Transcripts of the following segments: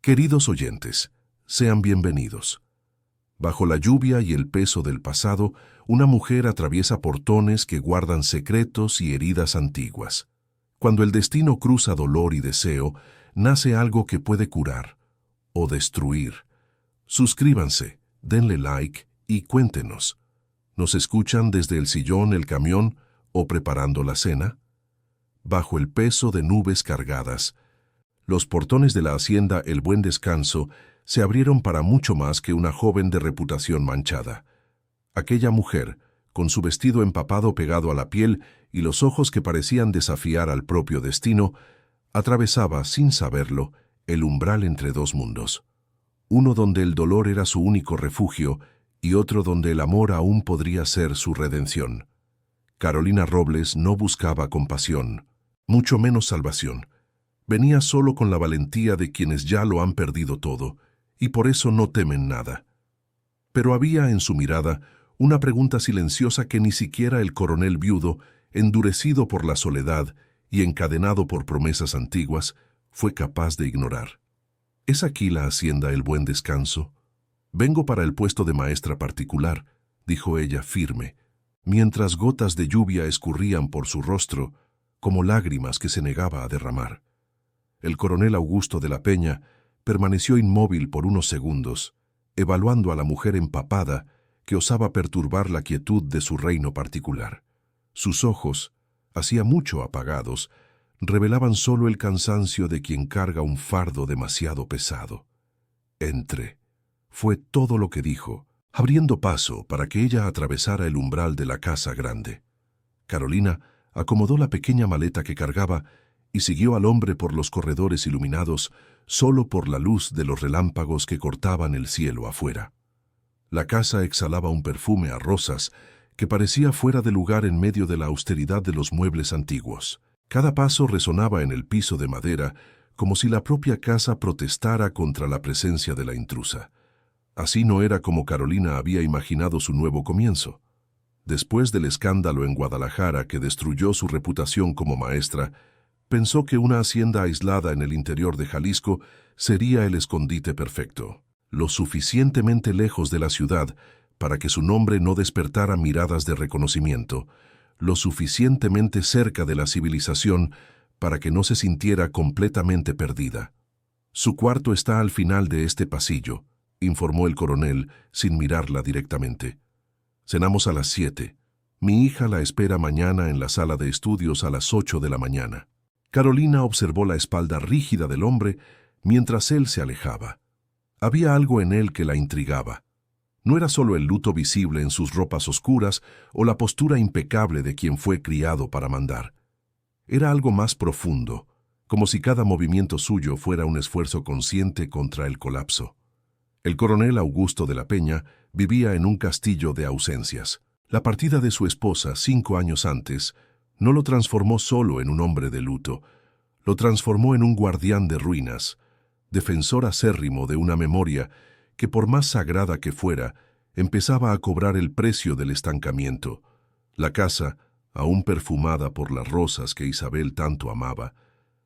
Queridos oyentes, sean bienvenidos. Bajo la lluvia y el peso del pasado, una mujer atraviesa portones que guardan secretos y heridas antiguas. Cuando el destino cruza dolor y deseo, nace algo que puede curar o destruir. Suscríbanse, denle like y cuéntenos. ¿Nos escuchan desde el sillón, el camión o preparando la cena? Bajo el peso de nubes cargadas, los portones de la hacienda El Buen Descanso se abrieron para mucho más que una joven de reputación manchada. Aquella mujer, con su vestido empapado pegado a la piel y los ojos que parecían desafiar al propio destino, atravesaba, sin saberlo, el umbral entre dos mundos. Uno donde el dolor era su único refugio y otro donde el amor aún podría ser su redención. Carolina Robles no buscaba compasión, mucho menos salvación. Venía solo con la valentía de quienes ya lo han perdido todo, y por eso no temen nada. Pero había en su mirada una pregunta silenciosa que ni siquiera el coronel viudo, endurecido por la soledad y encadenado por promesas antiguas, fue capaz de ignorar. ¿Es aquí la hacienda El Buen Descanso? Vengo para el puesto de maestra particular, dijo ella firme, mientras gotas de lluvia escurrían por su rostro, como lágrimas que se negaba a derramar. El coronel Augusto de la Peña permaneció inmóvil por unos segundos, evaluando a la mujer empapada que osaba perturbar la quietud de su reino particular. Sus ojos, hacía mucho apagados, revelaban solo el cansancio de quien carga un fardo demasiado pesado. «Entre», fue todo lo que dijo, abriendo paso para que ella atravesara el umbral de la casa grande. Carolina acomodó la pequeña maleta que cargaba y siguió al hombre por los corredores iluminados solo por la luz de los relámpagos que cortaban el cielo afuera. La casa exhalaba un perfume a rosas que parecía fuera de lugar en medio de la austeridad de los muebles antiguos. Cada paso resonaba en el piso de madera como si la propia casa protestara contra la presencia de la intrusa. Así no era como Carolina había imaginado su nuevo comienzo. Después del escándalo en Guadalajara que destruyó su reputación como maestra, pensó que una hacienda aislada en el interior de Jalisco sería el escondite perfecto, lo suficientemente lejos de la ciudad para que su nombre no despertara miradas de reconocimiento, lo suficientemente cerca de la civilización para que no se sintiera completamente perdida. «Su cuarto está al final de este pasillo», informó el coronel sin mirarla directamente. «Cenamos a las 7. Mi hija la espera mañana en la sala de estudios a las 8 de la mañana». Carolina observó la espalda rígida del hombre mientras él se alejaba. Había algo en él que la intrigaba. No era solo el luto visible en sus ropas oscuras o la postura impecable de quien fue criado para mandar. Era algo más profundo, como si cada movimiento suyo fuera un esfuerzo consciente contra el colapso. El coronel Augusto de la Peña vivía en un castillo de ausencias. La partida de su esposa 5 años antes no lo transformó solo en un hombre de luto, lo transformó en un guardián de ruinas, defensor acérrimo de una memoria que, por más sagrada que fuera, empezaba a cobrar el precio del estancamiento. La casa, aún perfumada por las rosas que Isabel tanto amaba,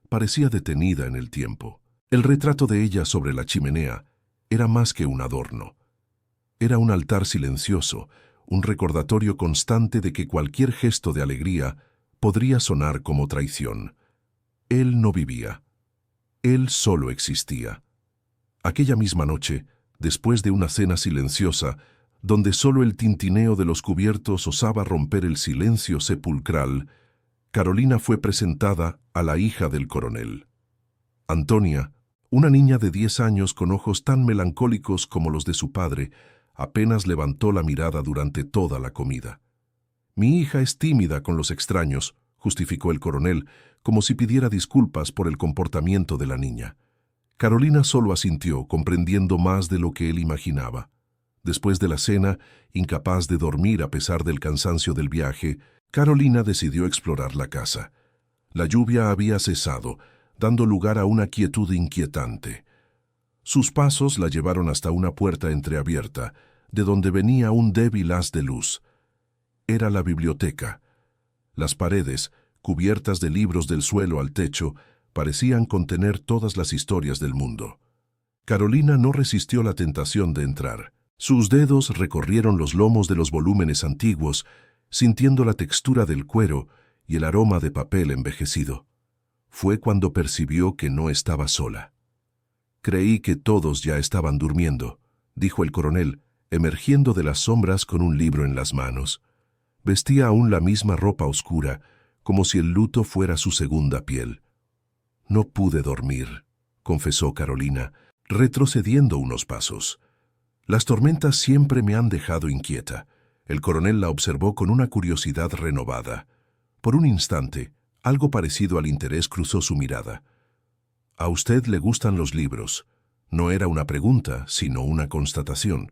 parecía detenida en el tiempo. El retrato de ella sobre la chimenea era más que un adorno. Era un altar silencioso, un recordatorio constante de que cualquier gesto de alegría podría sonar como traición. Él no vivía. Él solo existía. Aquella misma noche, después de una cena silenciosa, donde solo el tintineo de los cubiertos osaba romper el silencio sepulcral, Carolina fue presentada a la hija del coronel. Antonia, una niña de 10 años con ojos tan melancólicos como los de su padre, apenas levantó la mirada durante toda la comida. «Mi hija es tímida con los extraños», justificó el coronel, como si pidiera disculpas por el comportamiento de la niña. Carolina solo asintió, comprendiendo más de lo que él imaginaba. Después de la cena, incapaz de dormir a pesar del cansancio del viaje, Carolina decidió explorar la casa. La lluvia había cesado, dando lugar a una quietud inquietante. Sus pasos la llevaron hasta una puerta entreabierta, de donde venía un débil haz de luz. Era la biblioteca. Las paredes, cubiertas de libros del suelo al techo, parecían contener todas las historias del mundo. Carolina no resistió la tentación de entrar. Sus dedos recorrieron los lomos de los volúmenes antiguos, sintiendo la textura del cuero y el aroma de papel envejecido. Fue cuando percibió que no estaba sola. «Creí que todos ya estaban durmiendo», dijo el coronel, emergiendo de las sombras con un libro en las manos. Vestía aún la misma ropa oscura, como si el luto fuera su segunda piel. «No pude dormir», confesó Carolina, retrocediendo unos pasos. «Las tormentas siempre me han dejado inquieta». El coronel la observó con una curiosidad renovada. Por un instante, algo parecido al interés cruzó su mirada. «¿A usted le gustan los libros?» No era una pregunta, sino una constatación.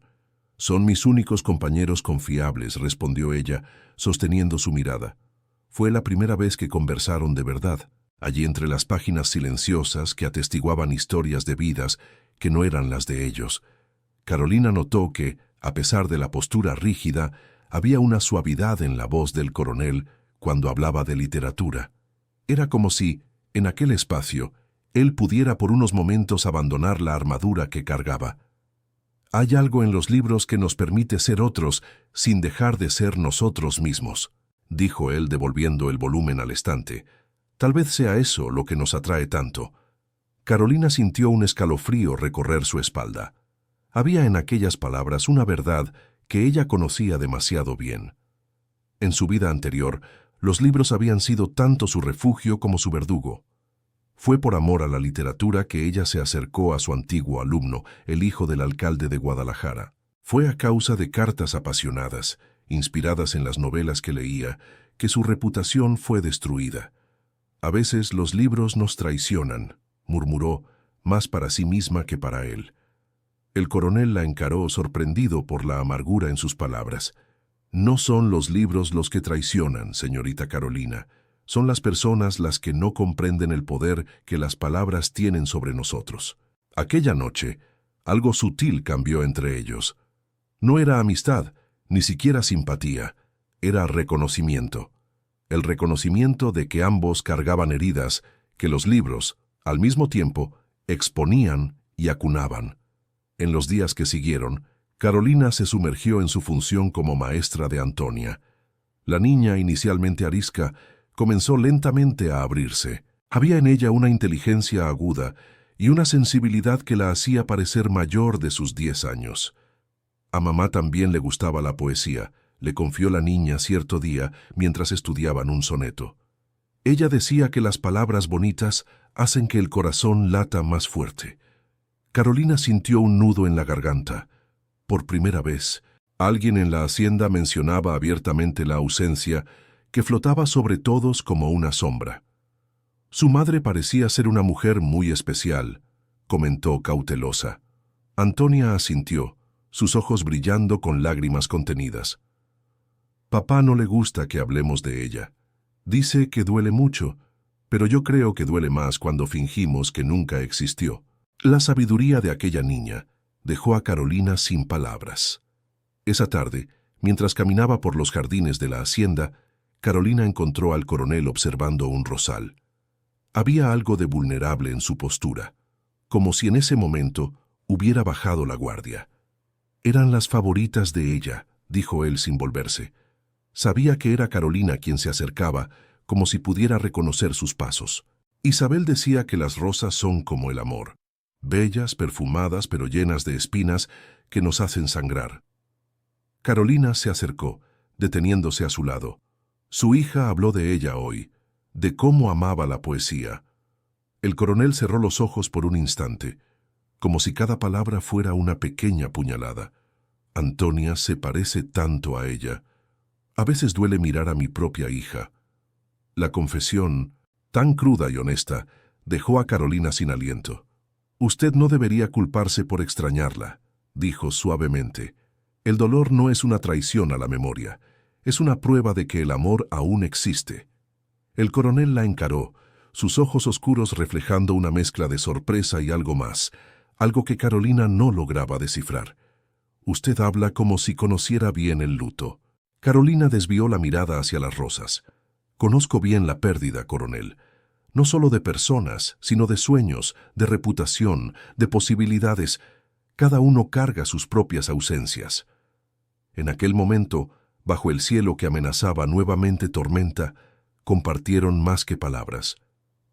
«Son mis únicos compañeros confiables», respondió ella, sosteniendo su mirada. Fue la primera vez que conversaron de verdad, allí entre las páginas silenciosas que atestiguaban historias de vidas que no eran las de ellos. Carolina notó que, a pesar de la postura rígida, había una suavidad en la voz del coronel cuando hablaba de literatura. Era como si, en aquel espacio, él pudiera por unos momentos abandonar la armadura que cargaba. «Hay algo en los libros que nos permite ser otros sin dejar de ser nosotros mismos», dijo él devolviendo el volumen al estante. «Tal vez sea eso lo que nos atrae tanto». Carolina sintió un escalofrío recorrer su espalda. Había en aquellas palabras una verdad que ella conocía demasiado bien. En su vida anterior, los libros habían sido tanto su refugio como su verdugo. Fue por amor a la literatura que ella se acercó a su antiguo alumno, el hijo del alcalde de Guadalajara. Fue a causa de cartas apasionadas, inspiradas en las novelas que leía, que su reputación fue destruida. «A veces los libros nos traicionan», murmuró, más para sí misma que para él. El coronel la encaró sorprendido por la amargura en sus palabras. «No son los libros los que traicionan, señorita Carolina. Son las personas las que no comprenden el poder que las palabras tienen sobre nosotros». Aquella noche, algo sutil cambió entre ellos. No era amistad, ni siquiera simpatía, era reconocimiento. El reconocimiento de que ambos cargaban heridas que los libros, al mismo tiempo, exponían y acunaban. En los días que siguieron, Carolina se sumergió en su función como maestra de Antonia. La niña, inicialmente arisca, comenzó lentamente a abrirse. Había en ella una inteligencia aguda y una sensibilidad que la hacía parecer mayor de sus 10 años. A mamá también le gustaba la poesía, le confió la niña cierto día mientras estudiaban un soneto. Ella decía que las palabras bonitas hacen que el corazón lata más fuerte. Carolina sintió un nudo en la garganta. Por primera vez, alguien en la hacienda mencionaba abiertamente la ausencia que flotaba sobre todos como una sombra. «Su madre parecía ser una mujer muy especial», comentó cautelosa. Antonia asintió, sus ojos brillando con lágrimas contenidas. «Papá no le gusta que hablemos de ella. Dice que duele mucho, pero yo creo que duele más cuando fingimos que nunca existió». La sabiduría de aquella niña dejó a Carolina sin palabras. Esa tarde, mientras caminaba por los jardines de la hacienda, Carolina encontró al coronel observando un rosal. Había algo de vulnerable en su postura, como si en ese momento hubiera bajado la guardia. «Eran las favoritas de ella», dijo él sin volverse. Sabía que era Carolina quien se acercaba, como si pudiera reconocer sus pasos. Isabel decía que las rosas son como el amor, bellas, perfumadas, pero llenas de espinas que nos hacen sangrar. Carolina se acercó, deteniéndose a su lado. Su hija habló de ella hoy, de cómo amaba la poesía. El coronel cerró los ojos por un instante, como si cada palabra fuera una pequeña puñalada. «Antonia se parece tanto a ella. A veces duele mirar a mi propia hija». La confesión, tan cruda y honesta, dejó a Carolina sin aliento. «Usted no debería culparse por extrañarla», dijo suavemente. «El dolor no es una traición a la memoria, es una prueba de que el amor aún existe». El coronel la encaró, sus ojos oscuros reflejando una mezcla de sorpresa y algo más, algo que Carolina no lograba descifrar. «Usted habla como si conociera bien el luto». Carolina desvió la mirada hacia las rosas. «Conozco bien la pérdida, coronel. no solo de personas, sino de sueños, de reputación, de posibilidades. Cada uno carga sus propias ausencias. En aquel momento, bajo el cielo que amenazaba nuevamente tormenta, compartieron más que palabras.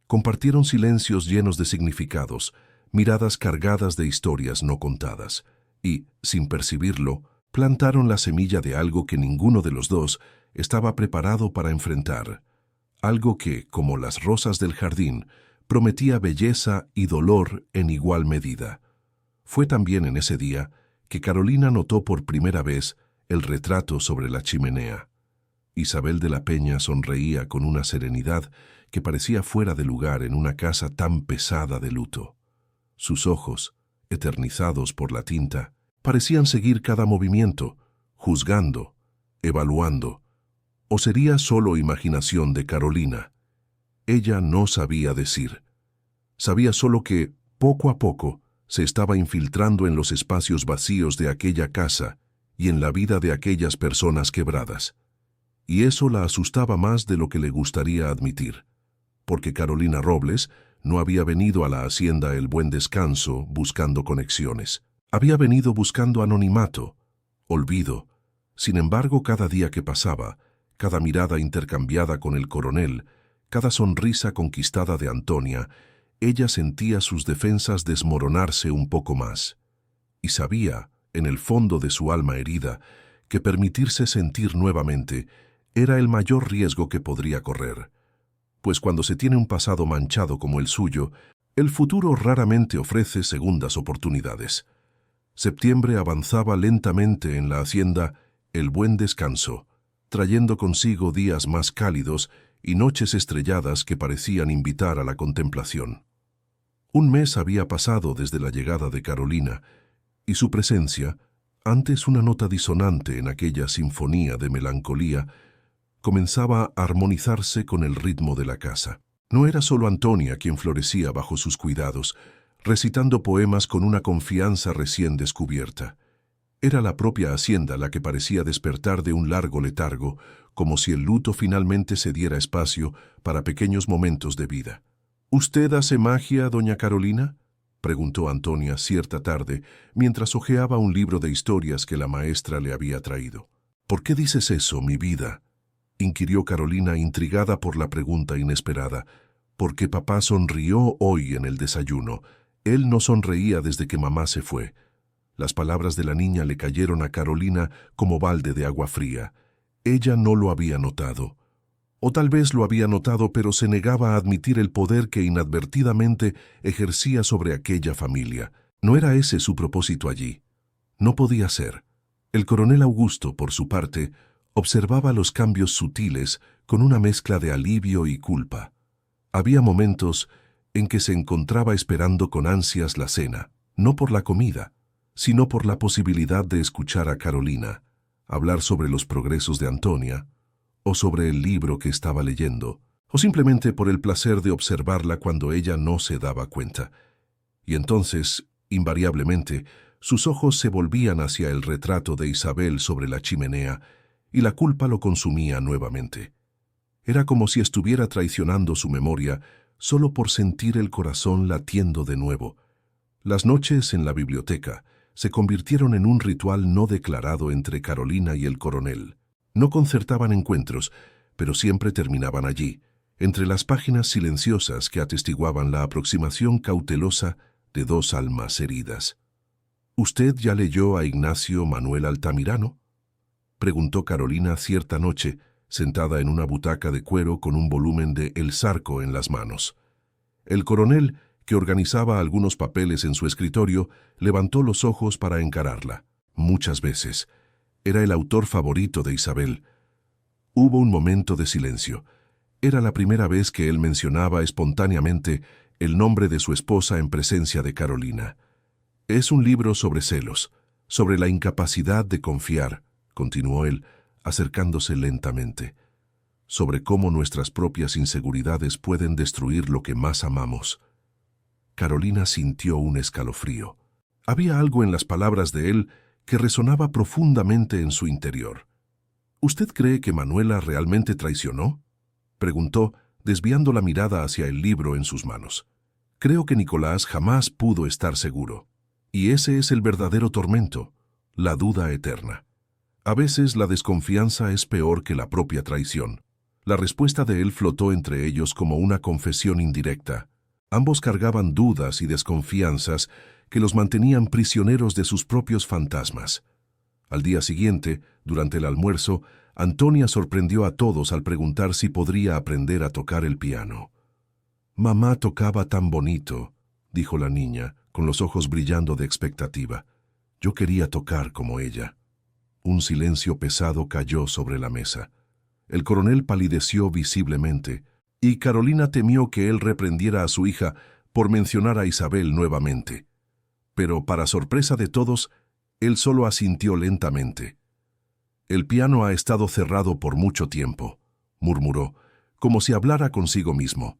Compartieron silencios llenos de significados, miradas cargadas de historias no contadas, y, sin percibirlo, plantaron la semilla de algo que ninguno de los dos estaba preparado para enfrentar. Algo que, como las rosas del jardín, prometía belleza y dolor en igual medida. Fue también en ese día que Carolina notó por primera vez el retrato sobre la chimenea. Isabel de la Peña sonreía con una serenidad que parecía fuera de lugar en una casa tan pesada de luto. Sus ojos, eternizados por la tinta, parecían seguir cada movimiento, juzgando, evaluando. ¿O sería solo imaginación de Carolina? Ella no sabía decir. Sabía solo que, poco a poco, se estaba infiltrando en los espacios vacíos de aquella casa y en la vida de aquellas personas quebradas. Y eso la asustaba más de lo que le gustaría admitir, porque Carolina Robles no había venido a la hacienda El Buen Descanso buscando conexiones. Había venido buscando anonimato, olvido. Sin embargo, cada día que pasaba, cada mirada intercambiada con el coronel, cada sonrisa conquistada de Antonia, ella sentía sus defensas desmoronarse un poco más. Y sabía, en el fondo de su alma herida, que permitirse sentir nuevamente era el mayor riesgo que podría correr. Pues cuando se tiene un pasado manchado como el suyo, el futuro raramente ofrece segundas oportunidades. Septiembre avanzaba lentamente en la hacienda El Buen Descanso, trayendo consigo días más cálidos y noches estrelladas que parecían invitar a la contemplación. Un mes había pasado desde la llegada de Carolina, y su presencia, antes una nota disonante en aquella sinfonía de melancolía, comenzaba a armonizarse con el ritmo de la casa. No era solo Antonia quien florecía bajo sus cuidados, recitando poemas con una confianza recién descubierta. Era la propia hacienda la que parecía despertar de un largo letargo, como si el luto finalmente se diera espacio para pequeños momentos de vida. ¿Usted hace magia, doña Carolina?, preguntó Antonia cierta tarde, mientras hojeaba un libro de historias que la maestra le había traído. ¿Por qué dices eso, mi vida?, inquirió Carolina, intrigada por la pregunta inesperada. Porque papá sonrió hoy en el desayuno. Él no sonreía desde que mamá se fue. Las palabras de la niña le cayeron a Carolina como balde de agua fría. Ella no lo había notado. O tal vez lo había notado, pero se negaba a admitir el poder que inadvertidamente ejercía sobre aquella familia. No era ese su propósito allí. No podía ser. El coronel Augusto, por su parte, observaba los cambios sutiles con una mezcla de alivio y culpa. Había momentos en que se encontraba esperando con ansias la cena, no por la comida, sino por la posibilidad de escuchar a Carolina, hablar sobre los progresos de Antonia, o sobre el libro que estaba leyendo, o simplemente por el placer de observarla cuando ella no se daba cuenta. Y entonces, invariablemente, sus ojos se volvían hacia el retrato de Isabel sobre la chimenea, y la culpa lo consumía nuevamente. Era como si estuviera traicionando su memoria solo por sentir el corazón latiendo de nuevo. Las noches en la biblioteca se convirtieron en un ritual no declarado entre Carolina y el coronel. No concertaban encuentros, pero siempre terminaban allí, entre las páginas silenciosas que atestiguaban la aproximación cautelosa de dos almas heridas. ¿Usted ya leyó a Ignacio Manuel Altamirano?, preguntó Carolina cierta noche, sentada en una butaca de cuero con un volumen de El Zarco en las manos. El coronel, que organizaba algunos papeles en su escritorio, levantó los ojos para encararla. Muchas veces. Era el autor favorito de Isabel. Hubo un momento de silencio. Era la primera vez que él mencionaba espontáneamente el nombre de su esposa en presencia de Carolina. Es un libro sobre celos, sobre la incapacidad de confiar, continuó él, acercándose lentamente, sobre cómo nuestras propias inseguridades pueden destruir lo que más amamos. Carolina sintió un escalofrío. Había algo en las palabras de él que resonaba profundamente en su interior. ¿Usted cree que Manuela realmente traicionó?, preguntó, desviando la mirada hacia el libro en sus manos. Creo que Nicolás jamás pudo estar seguro. Y ese es el verdadero tormento, la duda eterna. A veces la desconfianza es peor que la propia traición. La respuesta de él flotó entre ellos como una confesión indirecta. Ambos cargaban dudas y desconfianzas que los mantenían prisioneros de sus propios fantasmas. Al día siguiente, durante el almuerzo, Antonia sorprendió a todos al preguntar si podría aprender a tocar el piano. «Mamá tocaba tan bonito», dijo la niña, con los ojos brillando de expectativa. «Yo quería tocar como ella». Un silencio pesado cayó sobre la mesa. El coronel palideció visiblemente, y Carolina temió que él reprendiera a su hija por mencionar a Isabel nuevamente. Pero, para sorpresa de todos, él solo asintió lentamente. «El piano ha estado cerrado por mucho tiempo», murmuró, como si hablara consigo mismo.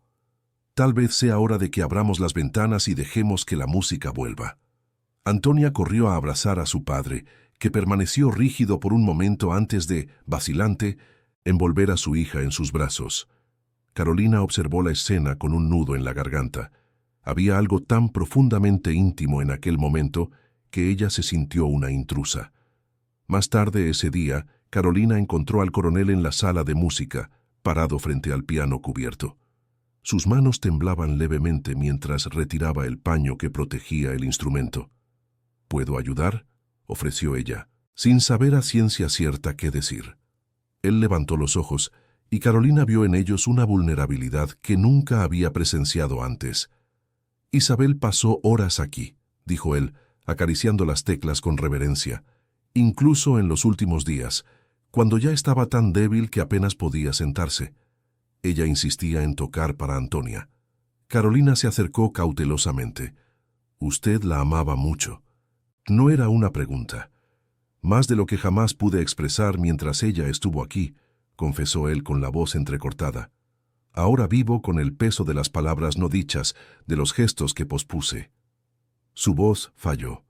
«Tal vez sea hora de que abramos las ventanas y dejemos que la música vuelva». Antonia corrió a abrazar a su padre, que permaneció rígido por un momento antes de, vacilante, envolver a su hija en sus brazos. Carolina observó la escena con un nudo en la garganta. Había algo tan profundamente íntimo en aquel momento que ella se sintió una intrusa. Más tarde ese día, Carolina encontró al coronel en la sala de música, parado frente al piano cubierto. Sus manos temblaban levemente mientras retiraba el paño que protegía el instrumento. «¿Puedo ayudar?», ofreció ella, sin saber a ciencia cierta qué decir. Él levantó los ojos, y Carolina vio en ellos una vulnerabilidad que nunca había presenciado antes. «Isabel pasó horas aquí», dijo él, acariciando las teclas con reverencia, «incluso en los últimos días, cuando ya estaba tan débil que apenas podía sentarse». Ella insistía en tocar para Antonia. Carolina se acercó cautelosamente. «Usted la amaba mucho». No era una pregunta. «Más de lo que jamás pude expresar mientras ella estuvo aquí», confesó él con la voz entrecortada. «Ahora vivo con el peso de las palabras no dichas, de los gestos que pospuse». Su voz falló.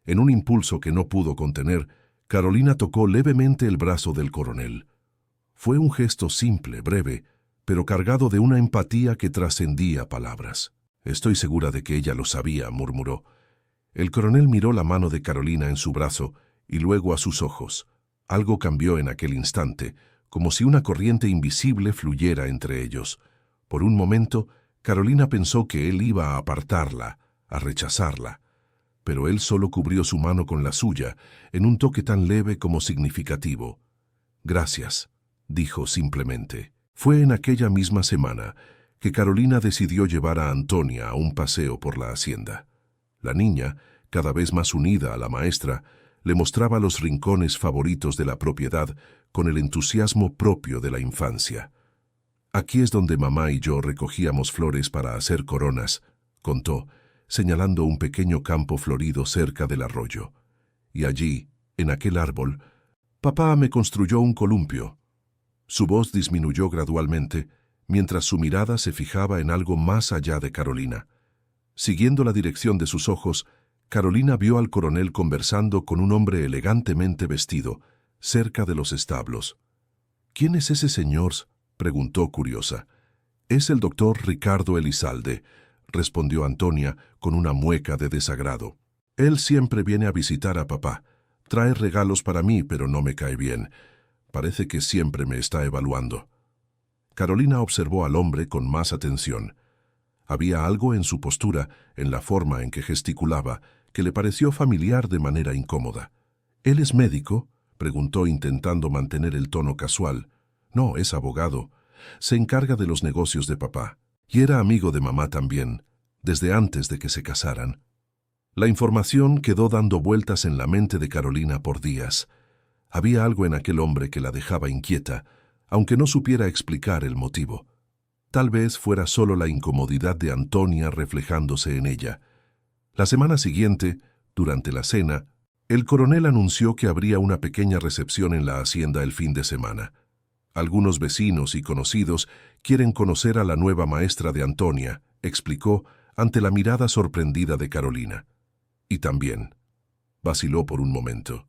En un impulso que no pudo contener, Carolina tocó levemente el brazo del coronel. Fue un gesto simple, breve, pero cargado de una empatía que trascendía palabras. «Estoy segura de que ella lo sabía», murmuró. El coronel miró la mano de Carolina en su brazo y luego a sus ojos. Algo cambió en aquel instante, como si una corriente invisible fluyera entre ellos. Por un momento, Carolina pensó que él iba a apartarla, a rechazarla. Pero él solo cubrió su mano con la suya, en un toque tan leve como significativo. «Gracias», dijo simplemente. Fue en aquella misma semana que Carolina decidió llevar a Antonia a un paseo por la hacienda. La niña, cada vez más unida a la maestra, le mostraba los rincones favoritos de la propiedad con el entusiasmo propio de la infancia. «Aquí es donde mamá y yo recogíamos flores para hacer coronas», contó, señalando un pequeño campo florido cerca del arroyo. «Y allí, en aquel árbol, papá me construyó un columpio». Su voz disminuyó gradualmente, mientras su mirada se fijaba en algo más allá de Carolina. Siguiendo la dirección de sus ojos, Carolina vio al coronel conversando con un hombre elegantemente vestido, cerca de los establos. «¿Quién es ese señor?», preguntó curiosa. «Es el doctor Ricardo Elizalde», respondió Antonia con una mueca de desagrado. «Él siempre viene a visitar a papá. Trae regalos para mí, pero no me cae bien. Parece que siempre me está evaluando». Carolina observó al hombre con más atención. Había algo en su postura, en la forma en que gesticulaba, que le pareció familiar de manera incómoda. «¿Él es médico?», preguntó intentando mantener el tono casual. «No, es abogado. Se encarga de los negocios de papá. Y era amigo de mamá también, desde antes de que se casaran». La información quedó dando vueltas en la mente de Carolina por días. Había algo en aquel hombre que la dejaba inquieta, aunque no supiera explicar el motivo. Tal vez fuera solo la incomodidad de Antonia reflejándose en ella. La semana siguiente, durante la cena, el coronel anunció que habría una pequeña recepción en la hacienda el fin de semana. Algunos vecinos y conocidos quieren conocer a la nueva maestra de Antonia, explicó ante la mirada sorprendida de Carolina. Y también, vaciló por un momento.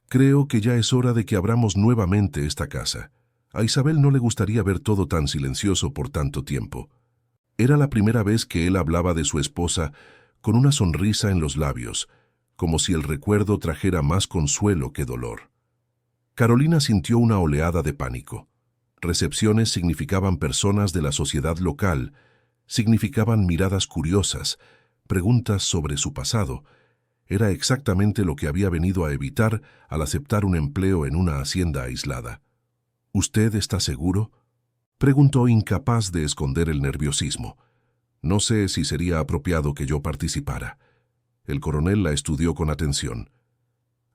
«Creo que ya es hora de que abramos nuevamente esta casa. A Isabel no le gustaría ver todo tan silencioso por tanto tiempo. Era la primera vez que él hablaba de su esposa con una sonrisa en los labios, como si el recuerdo trajera más consuelo que dolor. Carolina sintió una oleada de pánico. Recepciones significaban personas de la sociedad local, significaban miradas curiosas, preguntas sobre su pasado. Era exactamente lo que había venido a evitar al aceptar un empleo en una hacienda aislada. ¿Usted está seguro?, preguntó, incapaz de esconder el nerviosismo. No sé si sería apropiado que yo participara. El coronel la estudió con atención.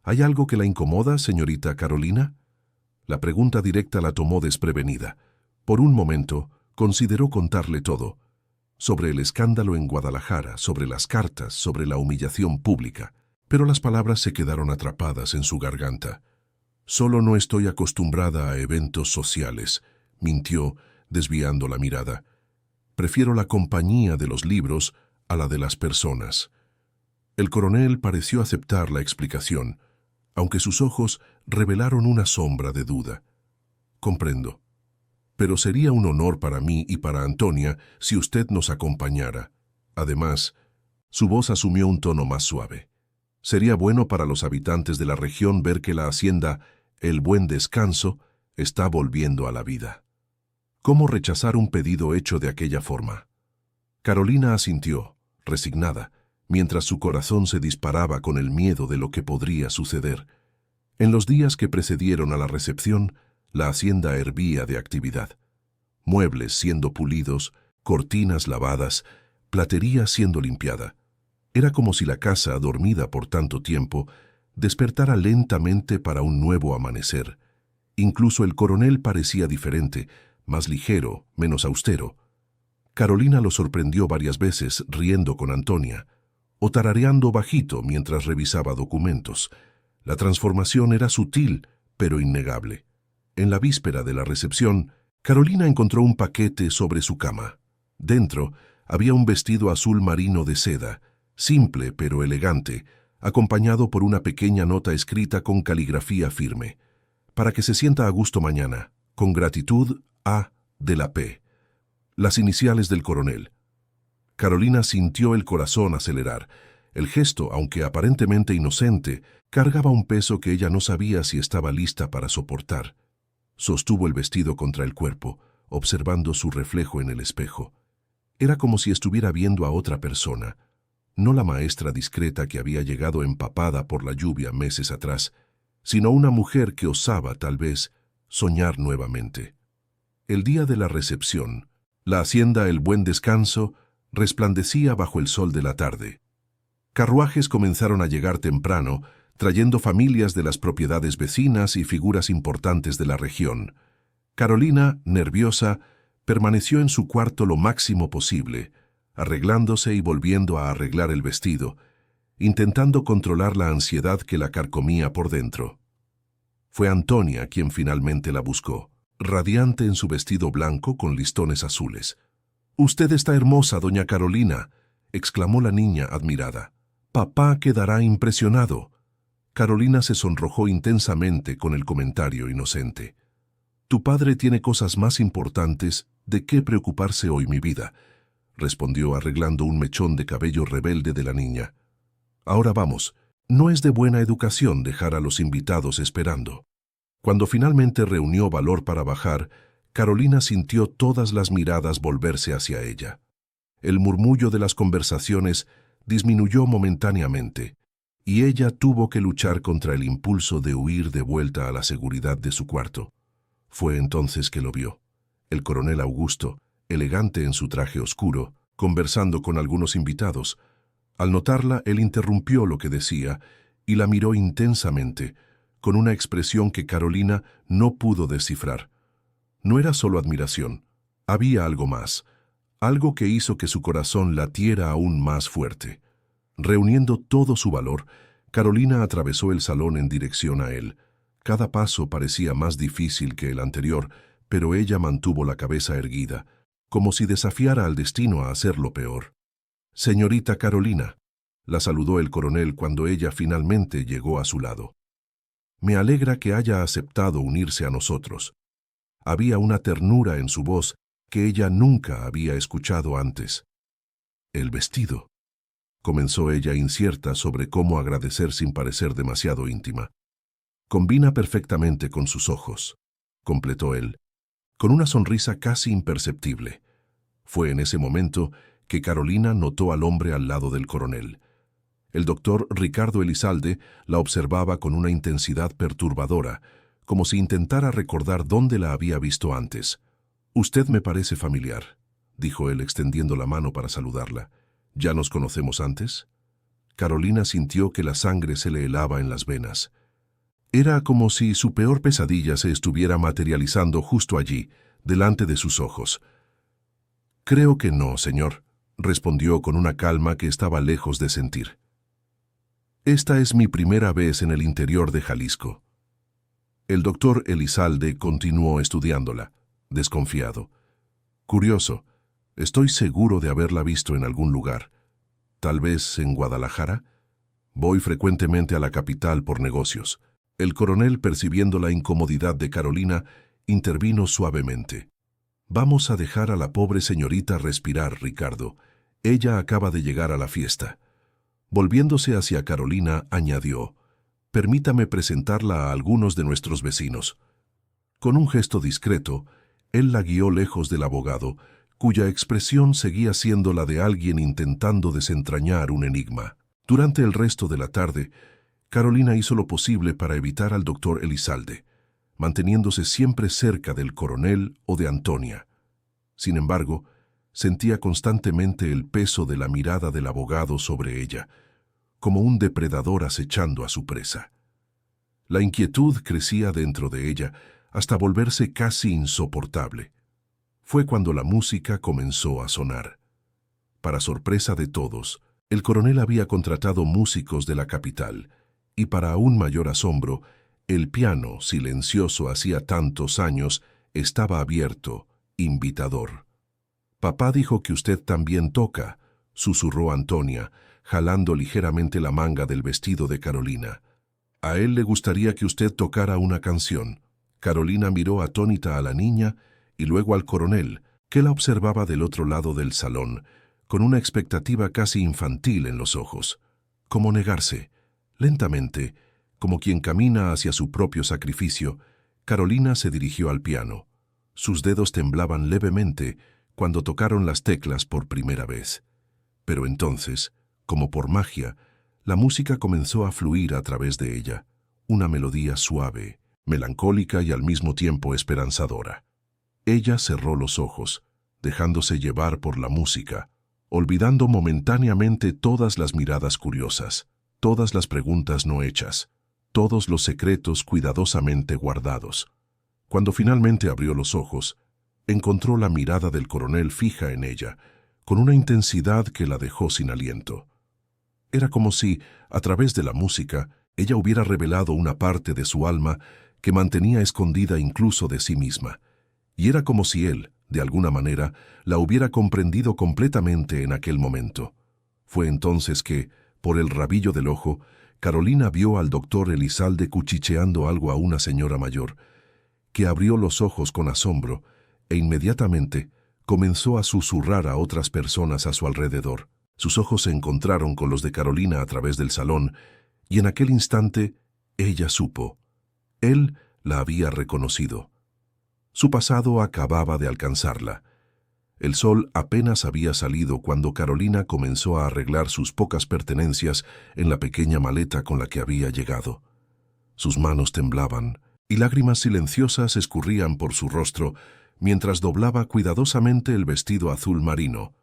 ¿Hay algo que la incomoda, señorita Carolina? La pregunta directa la tomó desprevenida. Por un momento, consideró contarle todo. Sobre el escándalo en Guadalajara, sobre las cartas, sobre la humillación pública. Pero las palabras se quedaron atrapadas en su garganta. Solo no estoy acostumbrada a eventos sociales, mintió, desviando la mirada. Prefiero la compañía de los libros a la de las personas. El coronel pareció aceptar la explicación, aunque sus ojos revelaron una sombra de duda. Comprendo. Pero sería un honor para mí y para Antonia si usted nos acompañara. Además, su voz asumió un tono más suave. Sería bueno para los habitantes de la región ver que la hacienda El Buen Descanso está volviendo a la vida. ¿Cómo rechazar un pedido hecho de aquella forma? Carolina asintió, resignada, mientras su corazón se disparaba con el miedo de lo que podría suceder. En los días que precedieron a la recepción, la hacienda hervía de actividad. Muebles siendo pulidos, cortinas lavadas, platería siendo limpiada. Era como si la casa, dormida por tanto tiempo, despertara lentamente para un nuevo amanecer. Incluso el coronel parecía diferente, más ligero, menos austero. Carolina lo sorprendió varias veces riendo con Antonia, o tarareando bajito mientras revisaba documentos. La transformación era sutil, pero innegable. En la víspera de la recepción, Carolina encontró un paquete sobre su cama. Dentro había un vestido azul marino de seda, simple pero elegante, acompañado por una pequeña nota escrita con caligrafía firme. Para que se sienta a gusto mañana. Con gratitud, A. de la P. Las iniciales del coronel. Carolina sintió el corazón acelerar. El gesto, aunque aparentemente inocente, cargaba un peso que ella no sabía si estaba lista para soportar. Sostuvo el vestido contra el cuerpo, observando su reflejo en el espejo. Era como si estuviera viendo a otra persona, no la maestra discreta que había llegado empapada por la lluvia meses atrás, sino una mujer que osaba, tal vez, soñar nuevamente. El día de la recepción, la hacienda El Buen Descanso resplandecía bajo el sol de la tarde. Carruajes comenzaron a llegar temprano, trayendo familias de las propiedades vecinas y figuras importantes de la región. Carolina, nerviosa, permaneció en su cuarto lo máximo posible, arreglándose y volviendo a arreglar el vestido, intentando controlar la ansiedad que la carcomía por dentro. Fue Antonia quien finalmente la buscó, radiante en su vestido blanco con listones azules. «Usted está hermosa, doña Carolina», exclamó la niña admirada. «Papá quedará impresionado». Carolina se sonrojó intensamente con el comentario inocente. «Tu padre tiene cosas más importantes de qué preocuparse hoy, mi vida», respondió arreglando un mechón de cabello rebelde de la niña. «Ahora vamos, no es de buena educación dejar a los invitados esperando». Cuando finalmente reunió valor para bajar, Carolina sintió todas las miradas volverse hacia ella. El murmullo de las conversaciones disminuyó momentáneamente, y ella tuvo que luchar contra el impulso de huir de vuelta a la seguridad de su cuarto. Fue entonces que lo vio. El coronel Augusto, elegante en su traje oscuro, conversando con algunos invitados. Al notarla, él interrumpió lo que decía y la miró intensamente, con una expresión que Carolina no pudo descifrar. No era solo admiración, había algo más, algo que hizo que su corazón latiera aún más fuerte. Reuniendo todo su valor, Carolina atravesó el salón en dirección a él. Cada paso parecía más difícil que el anterior, pero ella mantuvo la cabeza erguida, como si desafiara al destino a hacerlo peor. «Señorita Carolina», la saludó el coronel cuando ella finalmente llegó a su lado. «Me alegra que haya aceptado unirse a nosotros. Había una ternura en su voz que ella nunca había escuchado antes. «El vestido», comenzó ella incierta sobre cómo agradecer sin parecer demasiado íntima. «Combina perfectamente con sus ojos», completó él, con una sonrisa casi imperceptible. Fue en ese momento que Carolina notó al hombre al lado del coronel. El doctor Ricardo Elizalde la observaba con una intensidad perturbadora, como si intentara recordar dónde la había visto antes. «Usted me parece familiar», dijo él extendiendo la mano para saludarla. «¿Ya nos conocemos antes?» Carolina sintió que la sangre se le helaba en las venas. Era como si su peor pesadilla se estuviera materializando justo allí, delante de sus ojos. «Creo que no, señor», respondió con una calma que estaba lejos de sentir. «Esta es mi primera vez en el interior de Jalisco». El doctor Elizalde continuó estudiándola, desconfiado. «Curioso, estoy seguro de haberla visto en algún lugar. ¿Tal vez en Guadalajara? Voy frecuentemente a la capital por negocios». El coronel, percibiendo la incomodidad de Carolina, intervino suavemente. «Vamos a dejar a la pobre señorita respirar, Ricardo. Ella acaba de llegar a la fiesta». Volviéndose hacia Carolina, añadió: «Permítame presentarla a algunos de nuestros vecinos». Con un gesto discreto, él la guió lejos del abogado, cuya expresión seguía siendo la de alguien intentando desentrañar un enigma. Durante el resto de la tarde, Carolina hizo lo posible para evitar al doctor Elizalde, manteniéndose siempre cerca del coronel o de Antonia. Sin embargo, sentía constantemente el peso de la mirada del abogado sobre ella, como un depredador acechando a su presa. La inquietud crecía dentro de ella hasta volverse casi insoportable. Fue cuando la música comenzó a sonar. Para sorpresa de todos, el coronel había contratado músicos de la capital, y para aún mayor asombro, el piano, silencioso hacía tantos años, estaba abierto, invitador. «Papá dijo que usted también toca», susurró Antonia, jalando ligeramente la manga del vestido de Carolina. «A él le gustaría que usted tocara una canción». Carolina miró atónita a la niña y luego al coronel, que la observaba del otro lado del salón, con una expectativa casi infantil en los ojos. ¿Cómo negarse? Lentamente, como quien camina hacia su propio sacrificio, Carolina se dirigió al piano. Sus dedos temblaban levemente cuando tocaron las teclas por primera vez. Pero entonces, como por magia, la música comenzó a fluir a través de ella, una melodía suave, melancólica y al mismo tiempo esperanzadora. Ella cerró los ojos, dejándose llevar por la música, olvidando momentáneamente todas las miradas curiosas, todas las preguntas no hechas, todos los secretos cuidadosamente guardados. Cuando finalmente abrió los ojos, encontró la mirada del coronel fija en ella, con una intensidad que la dejó sin aliento. Era como si, a través de la música, ella hubiera revelado una parte de su alma que mantenía escondida incluso de sí misma, y era como si él, de alguna manera, la hubiera comprendido completamente en aquel momento. Fue entonces que, por el rabillo del ojo, Carolina vio al doctor Elizalde cuchicheando algo a una señora mayor, que abrió los ojos con asombro e inmediatamente comenzó a susurrar a otras personas a su alrededor. Sus ojos se encontraron con los de Carolina a través del salón, y en aquel instante ella supo. Él la había reconocido. Su pasado acababa de alcanzarla. El sol apenas había salido cuando Carolina comenzó a arreglar sus pocas pertenencias en la pequeña maleta con la que había llegado. Sus manos temblaban y lágrimas silenciosas escurrían por su rostro mientras doblaba cuidadosamente el vestido azul marino,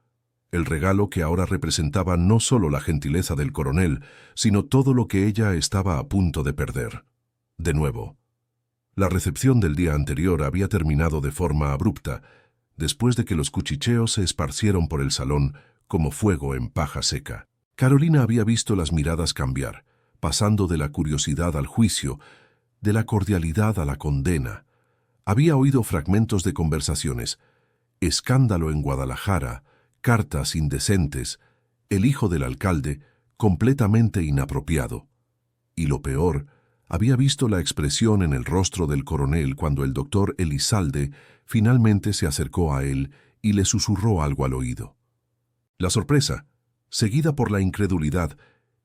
el regalo que ahora representaba no solo la gentileza del coronel, sino todo lo que ella estaba a punto de perder. De nuevo, la recepción del día anterior había terminado de forma abrupta, después de que los cuchicheos se esparcieron por el salón como fuego en paja seca. Carolina había visto las miradas cambiar, pasando de la curiosidad al juicio, de la cordialidad a la condena. Había oído fragmentos de conversaciones: escándalo en Guadalajara, cartas indecentes, el hijo del alcalde, completamente inapropiado. Y lo peor, Había visto la expresión en el rostro del coronel cuando el doctor Elizalde finalmente se acercó a él y le susurró algo al oído. La sorpresa, seguida por la incredulidad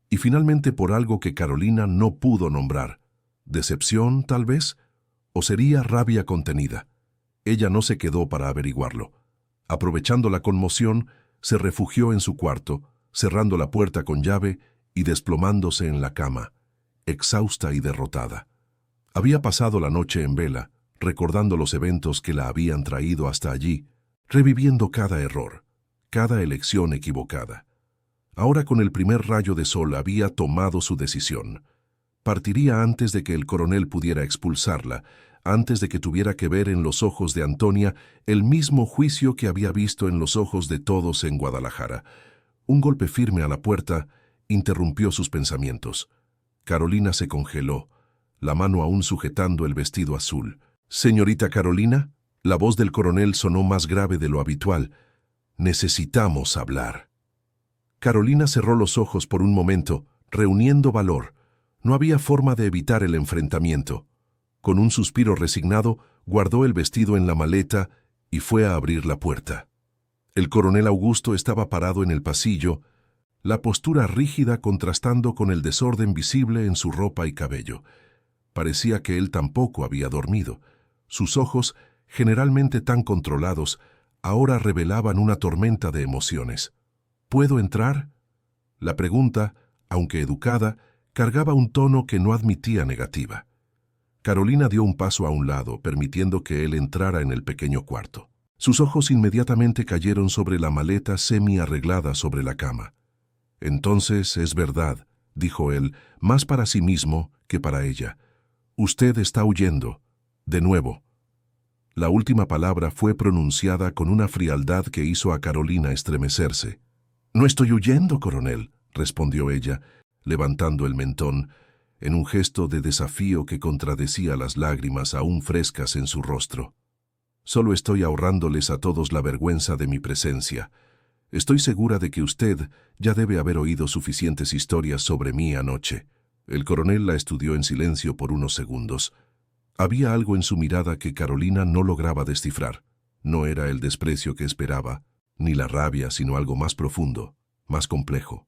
y finalmente por algo que Carolina no pudo nombrar. ¿Decepción, tal vez? ¿O sería rabia contenida? Ella no se quedó para averiguarlo. Aprovechando la conmoción, se refugió en su cuarto, cerrando la puerta con llave y desplomándose en la cama, exhausta y derrotada. Había pasado la noche en vela, recordando los eventos que la habían traído hasta allí, reviviendo cada error, cada elección equivocada. Ahora con el primer rayo de sol había tomado su decisión. Partiría antes de que el coronel pudiera expulsarla, antes de que tuviera que ver en los ojos de Antonia el mismo juicio que había visto en los ojos de todos en Guadalajara. Un golpe firme a la puerta interrumpió sus pensamientos. Carolina se congeló, la mano aún sujetando el vestido azul. «Señorita Carolina», la voz del coronel sonó más grave de lo habitual. «Necesitamos hablar». Carolina cerró los ojos por un momento, reuniendo valor. No había forma de evitar el enfrentamiento. Con un suspiro resignado, guardó el vestido en la maleta y fue a abrir la puerta. El coronel Augusto estaba parado en el pasillo, la postura rígida contrastando con el desorden visible en su ropa y cabello. Parecía que él tampoco había dormido. Sus ojos, generalmente tan controlados, ahora revelaban una tormenta de emociones. ¿Puedo entrar? La pregunta, aunque educada, cargaba un tono que no admitía negativa. Carolina dio un paso a un lado, permitiendo que él entrara en el pequeño cuarto. Sus ojos inmediatamente cayeron sobre la maleta semi-arreglada sobre la cama. «Entonces es verdad», dijo él, más para sí mismo que para ella. «Usted está huyendo. De nuevo». La última palabra fue pronunciada con una frialdad que hizo a Carolina estremecerse. «No estoy huyendo, coronel», respondió ella, levantando el mentón, en un gesto de desafío que contradecía las lágrimas aún frescas en su rostro. «Solo estoy ahorrándoles a todos la vergüenza de mi presencia. Estoy segura de que usted ya debe haber oído suficientes historias sobre mí anoche». El coronel la estudió en silencio por unos segundos. Había algo en su mirada que Carolina no lograba descifrar. No era el desprecio que esperaba, ni la rabia, sino algo más profundo, más complejo.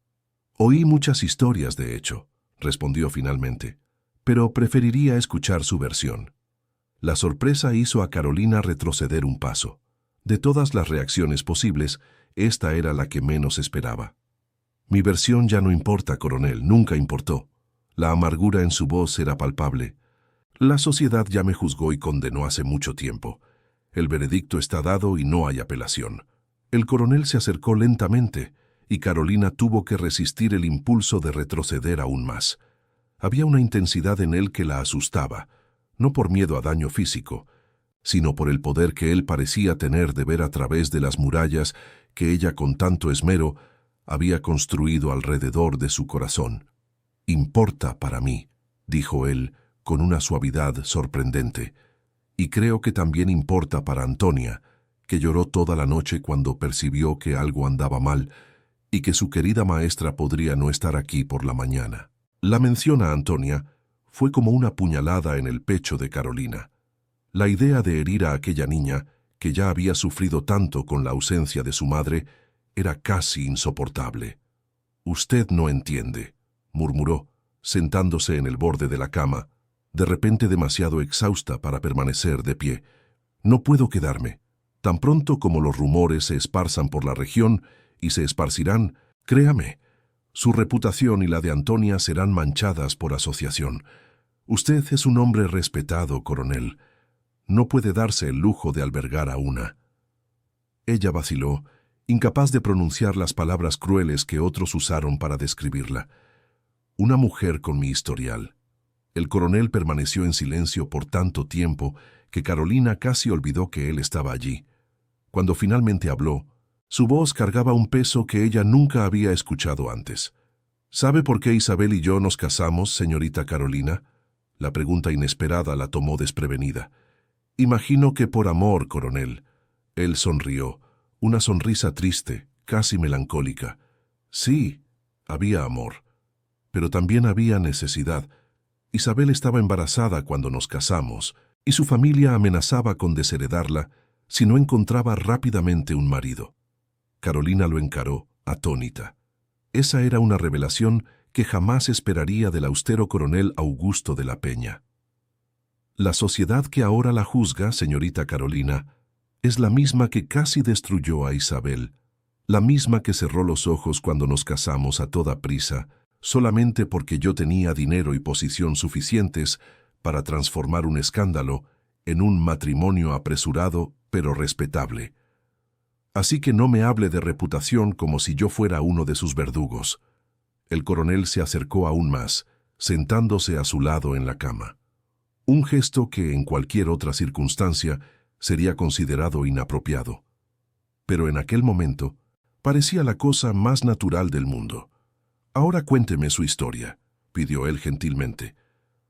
«Oí muchas historias, de hecho», respondió finalmente, «pero preferiría escuchar su versión». La sorpresa hizo a Carolina retroceder un paso. De todas las reacciones posibles, esta era la que menos esperaba. «Mi versión ya no importa, coronel, nunca importó». La amargura en su voz era palpable. «La sociedad ya me juzgó y condenó hace mucho tiempo. El veredicto está dado y no hay apelación». El coronel se acercó lentamente, y Carolina tuvo que resistir el impulso de retroceder aún más. Había una intensidad en él que la asustaba, no por miedo a daño físico, sino por el poder que él parecía tener de ver a través de las murallas que ella con tanto esmero había construido alrededor de su corazón. «Importa para mí», dijo él con una suavidad sorprendente, «y creo que también importa para Antonia, que lloró toda la noche cuando percibió que algo andaba mal y que su querida maestra podría no estar aquí por la mañana». La mención a Antonia fue como una puñalada en el pecho de Carolina. La idea de herir a aquella niña, que ya había sufrido tanto con la ausencia de su madre, era casi insoportable. «Usted no entiende», murmuró, sentándose en el borde de la cama, de repente demasiado exhausta para permanecer de pie. «No puedo quedarme. Tan pronto como los rumores se esparzan por la región, y se esparcirán, créame, su reputación y la de Antonia serán manchadas por asociación. Usted es un hombre respetado, coronel. No puede darse el lujo de albergar a una». Ella vaciló, incapaz de pronunciar las palabras crueles que otros usaron para describirla. «Una mujer con mi historial». El coronel permaneció en silencio por tanto tiempo que Carolina casi olvidó que él estaba allí. Cuando finalmente habló, su voz cargaba un peso que ella nunca había escuchado antes. «¿Sabe por qué Isabel y yo nos casamos, señorita Carolina?». La pregunta inesperada la tomó desprevenida. «Imagino que por amor, coronel». Él sonrió, una sonrisa triste, casi melancólica. «Sí, había amor, pero también había necesidad. Isabel estaba embarazada cuando nos casamos y su familia amenazaba con desheredarla si no encontraba rápidamente un marido. Carolina lo encaró, atónita. Esa era una revelación que jamás esperaría del austero coronel Augusto de la Peña. La sociedad que ahora la juzga, señorita Carolina, es la misma que casi destruyó a Isabel, la misma que cerró los ojos cuando nos casamos a toda prisa, solamente porque yo tenía dinero y posición suficientes para transformar un escándalo en un matrimonio apresurado pero respetable. Así que no me hable de reputación como si yo fuera uno de sus verdugos. El coronel se acercó aún más, sentándose a su lado en la cama. Un gesto que en cualquier otra circunstancia sería considerado inapropiado. Pero en aquel momento parecía la cosa más natural del mundo. Ahora cuénteme su historia, pidió él gentilmente.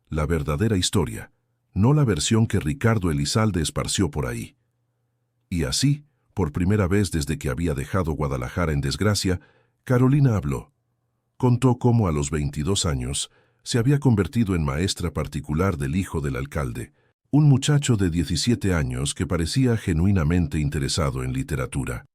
La verdadera historia, no la versión que Ricardo Elizalde esparció por ahí. Y así, por primera vez desde que había dejado Guadalajara en desgracia, Carolina habló. Contó cómo a los 22 años se había convertido en maestra particular del hijo del alcalde, un muchacho de 17 años que parecía genuinamente interesado en literatura.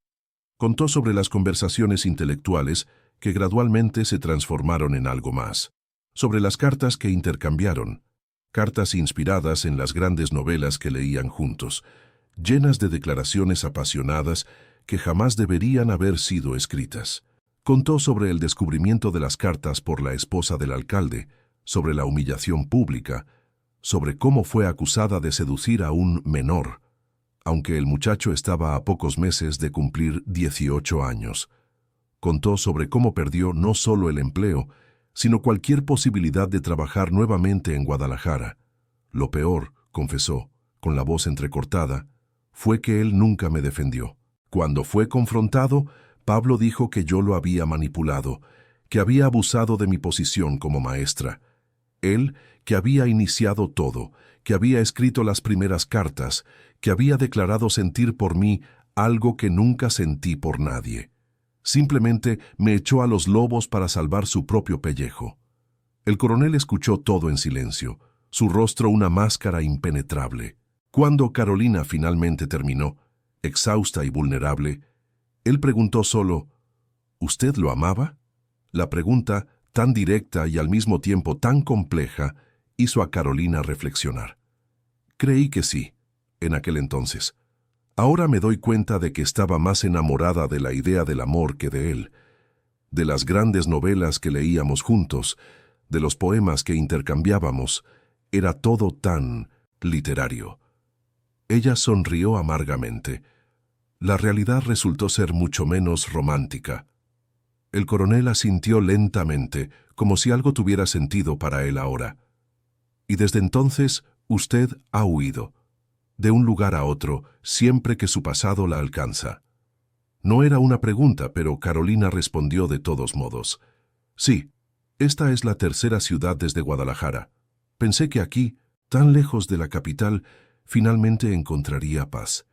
Contó sobre las conversaciones intelectuales que gradualmente se transformaron en algo más, sobre las cartas que intercambiaron, cartas inspiradas en las grandes novelas que leían juntos, llenas de declaraciones apasionadas que jamás deberían haber sido escritas. Contó sobre el descubrimiento de las cartas por la esposa del alcalde, sobre la humillación pública, sobre cómo fue acusada de seducir a un menor, aunque el muchacho estaba a pocos meses de cumplir 18 años. Contó sobre cómo perdió no solo el empleo, sino cualquier posibilidad de trabajar nuevamente en Guadalajara. Lo peor, confesó, con la voz entrecortada, fue que él nunca me defendió. Cuando fue confrontado, Pablo dijo que yo lo había manipulado, que había abusado de mi posición como maestra. Él, que había iniciado todo, que había escrito las primeras cartas, que había declarado sentir por mí algo que nunca sentí por nadie. Simplemente me echó a los lobos para salvar su propio pellejo. El coronel escuchó todo en silencio, su rostro una máscara impenetrable. Cuando Carolina finalmente terminó, exhausta y vulnerable, él preguntó solo, ¿usted lo amaba? La pregunta, tan directa y al mismo tiempo tan compleja, hizo a Carolina reflexionar. Creí que sí, en aquel entonces. Ahora me doy cuenta de que estaba más enamorada de la idea del amor que de él, de las grandes novelas que leíamos juntos, de los poemas que intercambiábamos. Era todo tan literario. Ella sonrió amargamente. La realidad resultó ser mucho menos romántica. El coronel asintió lentamente, como si algo tuviera sentido para él ahora. Y desde entonces usted ha huido, de un lugar a otro, siempre que su pasado la alcanza. No era una pregunta, pero Carolina respondió de todos modos. Sí, esta es la tercera ciudad desde Guadalajara. Pensé que aquí, tan lejos de la capital, finalmente encontraría paz.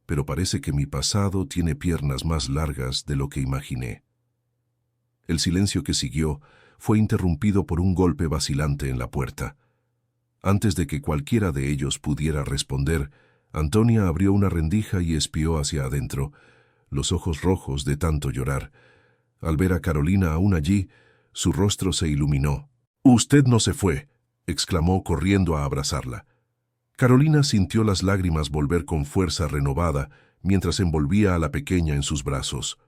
Pero parece que mi pasado tiene piernas más largas de lo que imaginé. El silencio que siguió fue interrumpido por un golpe vacilante en la puerta. Antes de que cualquiera de ellos pudiera responder, Antonia abrió una rendija y espió hacia adentro, los ojos rojos de tanto llorar. Al ver a Carolina aún allí, su rostro se iluminó. «Usted no se fue», exclamó corriendo a abrazarla. Carolina sintió las lágrimas volver con fuerza renovada mientras envolvía a la pequeña en sus brazos.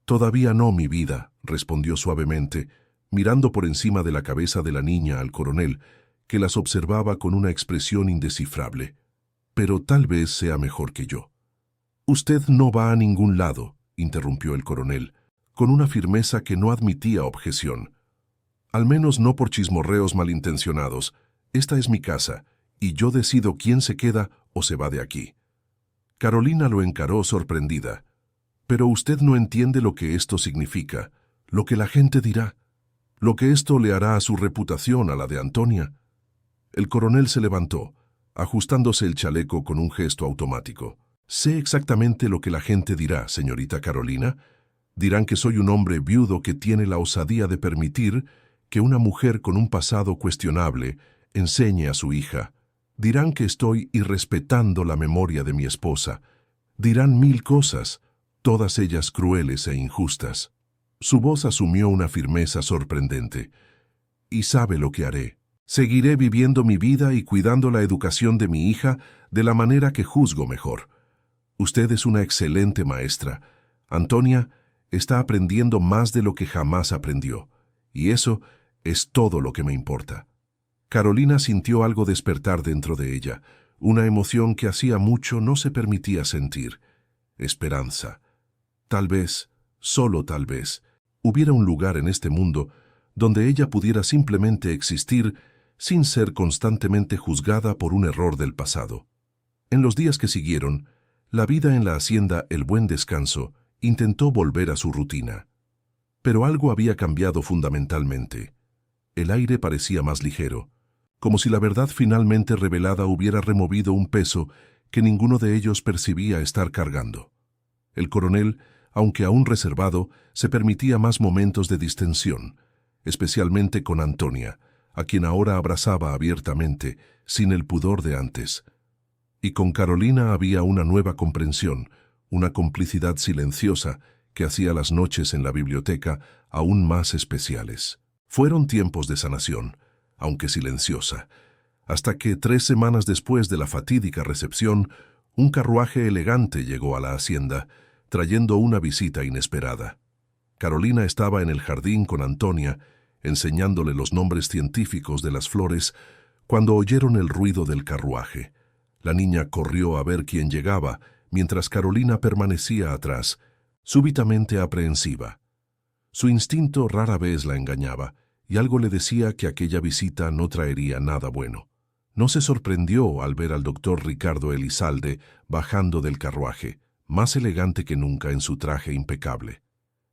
«Todavía no, mi vida», respondió suavemente, mirando por encima de la cabeza de la niña al coronel, que las observaba con una expresión indescifrable. «Pero tal vez sea mejor que yo». «Usted no va a ningún lado», interrumpió el coronel, con una firmeza que no admitía objeción. «Al menos no por chismorreos malintencionados. Esta es mi casa, y yo decido quién se queda o se va de aquí». Carolina lo encaró sorprendida. «Pero usted no entiende lo que esto significa, lo que la gente dirá, lo que esto le hará a su reputación, a la de Antonia». El coronel se levantó, ajustándose el chaleco con un gesto automático. «Sé exactamente lo que la gente dirá, señorita Carolina. Dirán que soy un hombre viudo que tiene la osadía de permitir que una mujer con un pasado cuestionable enseñe a su hija. Dirán que estoy irrespetando la memoria de mi esposa. Dirán 1000 cosas, todas ellas crueles e injustas. Su voz asumió una firmeza sorprendente. Y sabe lo que haré. Seguiré viviendo mi vida y cuidando la educación de mi hija de la manera que juzgo mejor. Usted es una excelente maestra. Antonia está aprendiendo más de lo que jamás aprendió. Y eso es todo lo que me importa. Carolina sintió algo despertar dentro de ella, una emoción que hacía mucho no se permitía sentir. Esperanza. Tal vez, solo tal vez, hubiera un lugar en este mundo donde ella pudiera simplemente existir sin ser constantemente juzgada por un error del pasado. En los días que siguieron, la vida en la hacienda El Buen Descanso intentó volver a su rutina. Pero algo había cambiado fundamentalmente. El aire parecía más ligero, como si la verdad finalmente revelada hubiera removido un peso que ninguno de ellos percibía estar cargando. El coronel, aunque aún reservado, se permitía más momentos de distensión, especialmente con Antonia, a quien ahora abrazaba abiertamente, sin el pudor de antes. Y con Carolina había una nueva comprensión, una complicidad silenciosa que hacía las noches en la biblioteca aún más especiales. Fueron tiempos de sanación, aunque silenciosa, hasta que 3 semanas después de la fatídica recepción, un carruaje elegante llegó a la hacienda, trayendo una visita inesperada. Carolina estaba en el jardín con Antonia, enseñándole los nombres científicos de las flores, cuando oyeron el ruido del carruaje. La niña corrió a ver quién llegaba, mientras Carolina permanecía atrás, súbitamente aprehensiva. Su instinto rara vez la engañaba, y algo le decía que aquella visita no traería nada bueno. No se sorprendió al ver al doctor Ricardo Elizalde bajando del carruaje, más elegante que nunca en su traje impecable.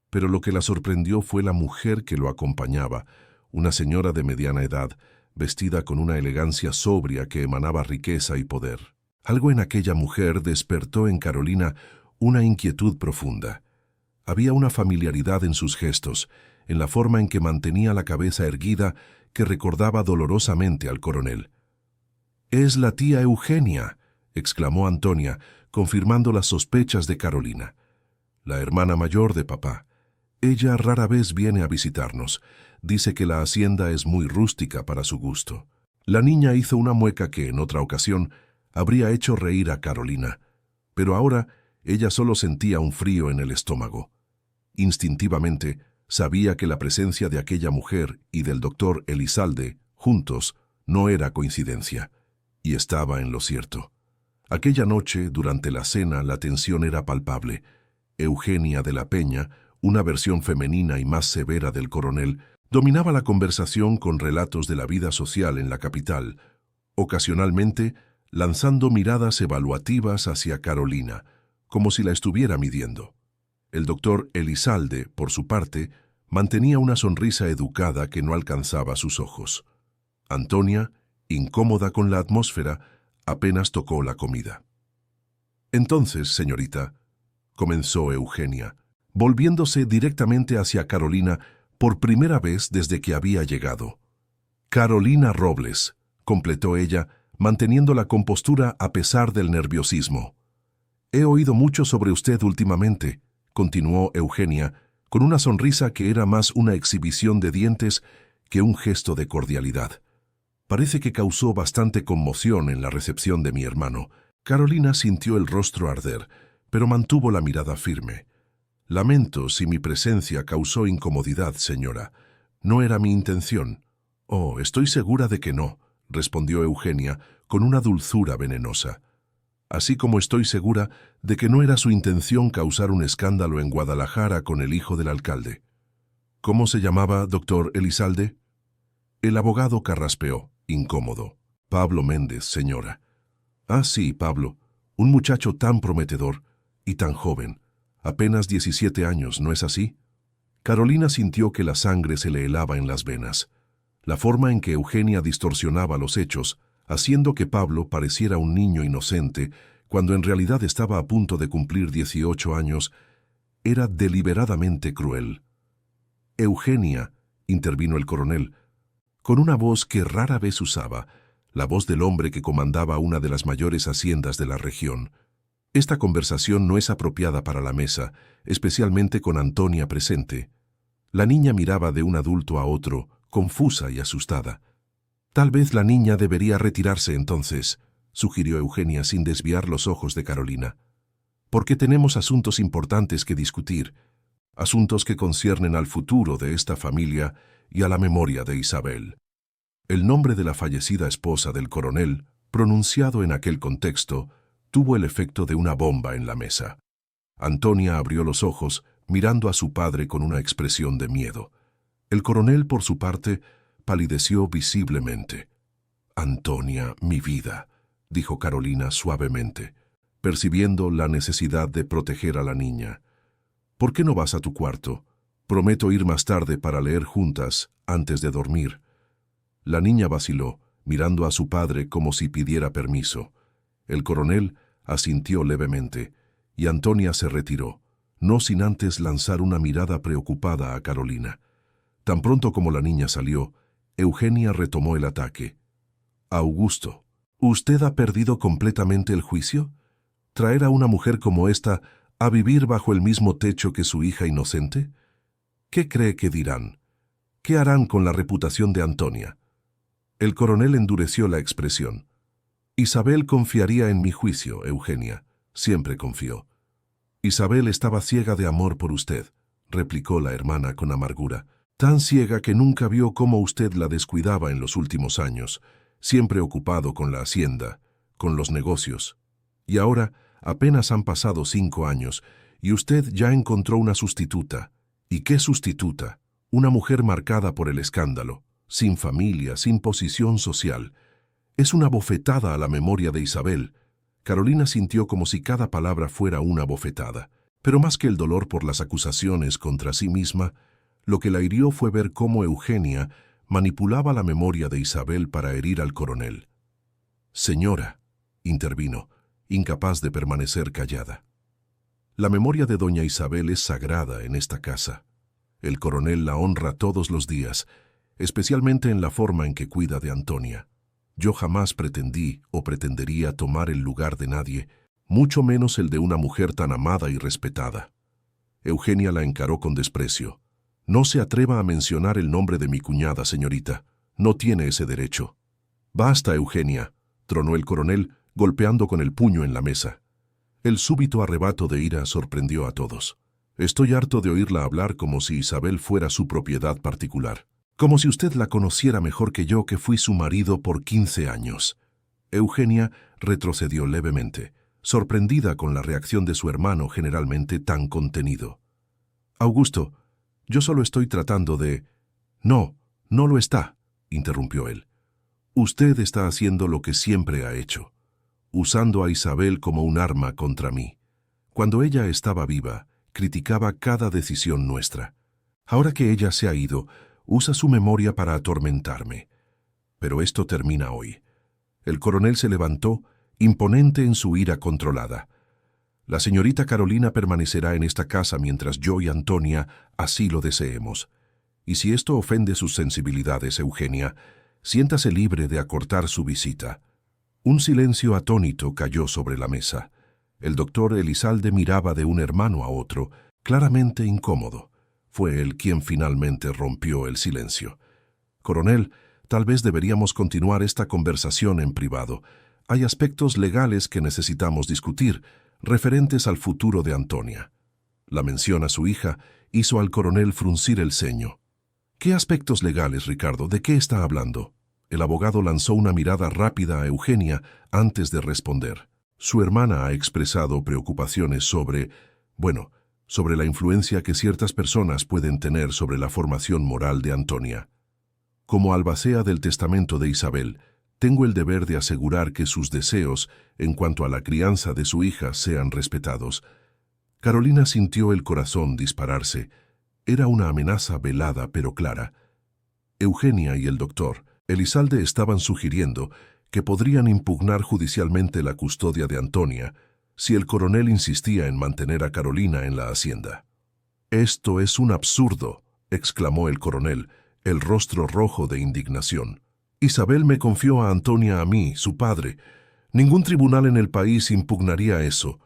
Pero lo que la sorprendió fue la mujer que lo acompañaba, una señora de mediana edad, vestida con una elegancia sobria que emanaba riqueza y poder. Algo en aquella mujer despertó en Carolina una inquietud profunda. Había una familiaridad en sus gestos, en la forma en que mantenía la cabeza erguida, que recordaba dolorosamente al coronel. «Es la tía Eugenia», exclamó Antonia, confirmando las sospechas de Carolina. «La hermana mayor de papá. Ella rara vez viene a visitarnos. Dice que la hacienda es muy rústica para su gusto». La niña hizo una mueca que, en otra ocasión, habría hecho reír a Carolina, pero ahora ella solo sentía un frío en el estómago. Instintivamente, sabía que la presencia de aquella mujer y del doctor Elizalde, juntos, no era coincidencia, y estaba en lo cierto. Aquella noche, durante la cena, la tensión era palpable. Eugenia de la Peña, una versión femenina y más severa del coronel, dominaba la conversación con relatos de la vida social en la capital, ocasionalmente lanzando miradas evaluativas hacia Carolina, como si la estuviera midiendo. El doctor Elizalde, por su parte, mantenía una sonrisa educada que no alcanzaba sus ojos. Antonia, incómoda con la atmósfera, apenas tocó la comida. «Entonces, señorita», comenzó Eugenia, volviéndose directamente hacia Carolina por primera vez desde que había llegado. «Carolina Robles», completó ella, manteniendo la compostura a pesar del nerviosismo. «He oído mucho sobre usted últimamente», continuó Eugenia, con una sonrisa que era más una exhibición de dientes que un gesto de cordialidad. «Parece que causó bastante conmoción en la recepción de mi hermano». Carolina sintió el rostro arder, pero mantuvo la mirada firme. «Lamento si mi presencia causó incomodidad, señora. No era mi intención». «Oh, estoy segura de que no», respondió Eugenia con una dulzura venenosa. «Así como estoy segura de que no era su intención causar un escándalo en Guadalajara con el hijo del alcalde». «¿Cómo se llamaba, doctor Elizalde?» El abogado carraspeó, incómodo. «Pablo Méndez, señora». «Ah, sí, Pablo. Un muchacho tan prometedor y tan joven. Apenas 17 años, ¿no es así?» Carolina sintió que la sangre se le helaba en las venas. La forma en que Eugenia distorsionaba los hechos, haciendo que Pablo pareciera un niño inocente, cuando en realidad estaba a punto de cumplir 18 años, era deliberadamente cruel. Eugenia, intervino el coronel, con una voz que rara vez usaba, la voz del hombre que comandaba una de las mayores haciendas de la región. Esta conversación no es apropiada para la mesa, especialmente con Antonia presente. La niña miraba de un adulto a otro, confusa y asustada. Tal vez la niña debería retirarse entonces, sugirió Eugenia sin desviar los ojos de Carolina. Porque tenemos asuntos importantes que discutir, asuntos que conciernen al futuro de esta familia y a la memoria de Isabel. El nombre de la fallecida esposa del coronel, pronunciado en aquel contexto, tuvo el efecto de una bomba en la mesa. Antonia abrió los ojos, mirando a su padre con una expresión de miedo. El coronel, por su parte, palideció visiblemente. «Antonia, mi vida», dijo Carolina suavemente, percibiendo la necesidad de proteger a la niña. «¿Por qué no vas a tu cuarto? Prometo ir más tarde para leer juntas, antes de dormir». La niña vaciló, mirando a su padre como si pidiera permiso. El coronel asintió levemente, y Antonia se retiró, no sin antes lanzar una mirada preocupada a Carolina. Tan pronto como la niña salió, Eugenia retomó el ataque. «Augusto, ¿usted ha perdido completamente el juicio? ¿Traer a una mujer como esta a vivir bajo el mismo techo que su hija inocente? ¿Qué cree que dirán? ¿Qué harán con la reputación de Antonia?» El coronel endureció la expresión. «Isabel confiaría en mi juicio, Eugenia. Siempre confió». «Isabel estaba ciega de amor por usted», replicó la hermana con amargura. «Tan ciega que nunca vio cómo usted la descuidaba en los últimos años, siempre ocupado con la hacienda, con los negocios. Y ahora apenas han pasado 5 años y usted ya encontró una sustituta. ¿Y qué sustituta? Una mujer marcada por el escándalo, sin familia, sin posición social. Es una bofetada a la memoria de Isabel». Carolina sintió como si cada palabra fuera una bofetada, pero más que el dolor por las acusaciones contra sí misma, lo que la hirió fue ver cómo Eugenia manipulaba la memoria de Isabel para herir al coronel. «Señora», intervino, incapaz de permanecer callada. «La memoria de doña Isabel es sagrada en esta casa. El coronel la honra todos los días, especialmente en la forma en que cuida de Antonia. Yo jamás pretendí o pretendería tomar el lugar de nadie, mucho menos el de una mujer tan amada y respetada». Eugenia la encaró con desprecio. «No se atreva a mencionar el nombre de mi cuñada, señorita. No tiene ese derecho». «Basta, Eugenia», tronó el coronel, golpeando con el puño en la mesa. El súbito arrebato de ira sorprendió a todos. «Estoy harto de oírla hablar como si Isabel fuera su propiedad particular. Como si usted la conociera mejor que yo, que fui su marido por 15 años». Eugenia retrocedió levemente, sorprendida con la reacción de su hermano generalmente tan contenido. «Augusto, yo solo estoy tratando de...» «No, no lo está», interrumpió él. «Usted está haciendo lo que siempre ha hecho, usando a Isabel como un arma contra mí. Cuando ella estaba viva, criticaba cada decisión nuestra. Ahora que ella se ha ido, usa su memoria para atormentarme. Pero esto termina hoy». El coronel se levantó, imponente en su ira controlada. «La señorita Carolina permanecerá en esta casa mientras yo y Antonia así lo deseemos. Y si esto ofende sus sensibilidades, Eugenia, siéntase libre de acortar su visita». Un silencio atónito cayó sobre la mesa. El doctor Elizalde miraba de un hermano a otro, claramente incómodo. Fue él quien finalmente rompió el silencio. «Coronel, tal vez deberíamos continuar esta conversación en privado. Hay aspectos legales que necesitamos discutir, referentes al futuro de Antonia». La mención a su hija hizo al coronel fruncir el ceño. «¿Qué aspectos legales, Ricardo? ¿De qué está hablando?». El abogado lanzó una mirada rápida a Eugenia antes de responder. Su hermana ha expresado preocupaciones sobre la influencia que ciertas personas pueden tener sobre la formación moral de Antonia. Como albacea del testamento de Isabel, tengo el deber de asegurar que sus deseos en cuanto a la crianza de su hija sean respetados». Carolina sintió el corazón dispararse. Era una amenaza velada pero clara. Eugenia y el doctor Elizalde estaban sugiriendo que podrían impugnar judicialmente la custodia de Antonia si el coronel insistía en mantener a Carolina en la hacienda. «Esto es un absurdo», exclamó el coronel, el rostro rojo de indignación. Isabel me confió a Antonia a mí, su padre. Ningún tribunal en el país impugnaría eso.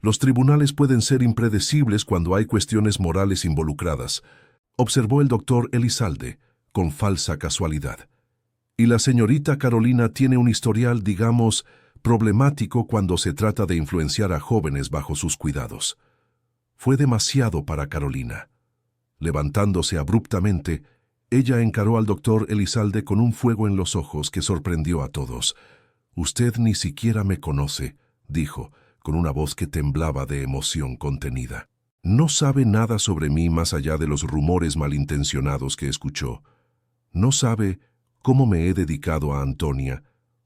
Los tribunales pueden ser impredecibles cuando hay cuestiones morales involucradas, observó el doctor Elizalde, con falsa casualidad. Y la señorita Carolina tiene un historial, digamos, problemático cuando se trata de influenciar a jóvenes bajo sus cuidados. Fue demasiado para Carolina. Levantándose abruptamente, ella encaró al doctor Elizalde con un fuego en los ojos que sorprendió a todos. «Usted ni siquiera me conoce», dijo, con una voz que temblaba de emoción contenida. «No sabe nada sobre mí más allá de los rumores malintencionados que escuchó. No sabe cómo me he dedicado a Antonia,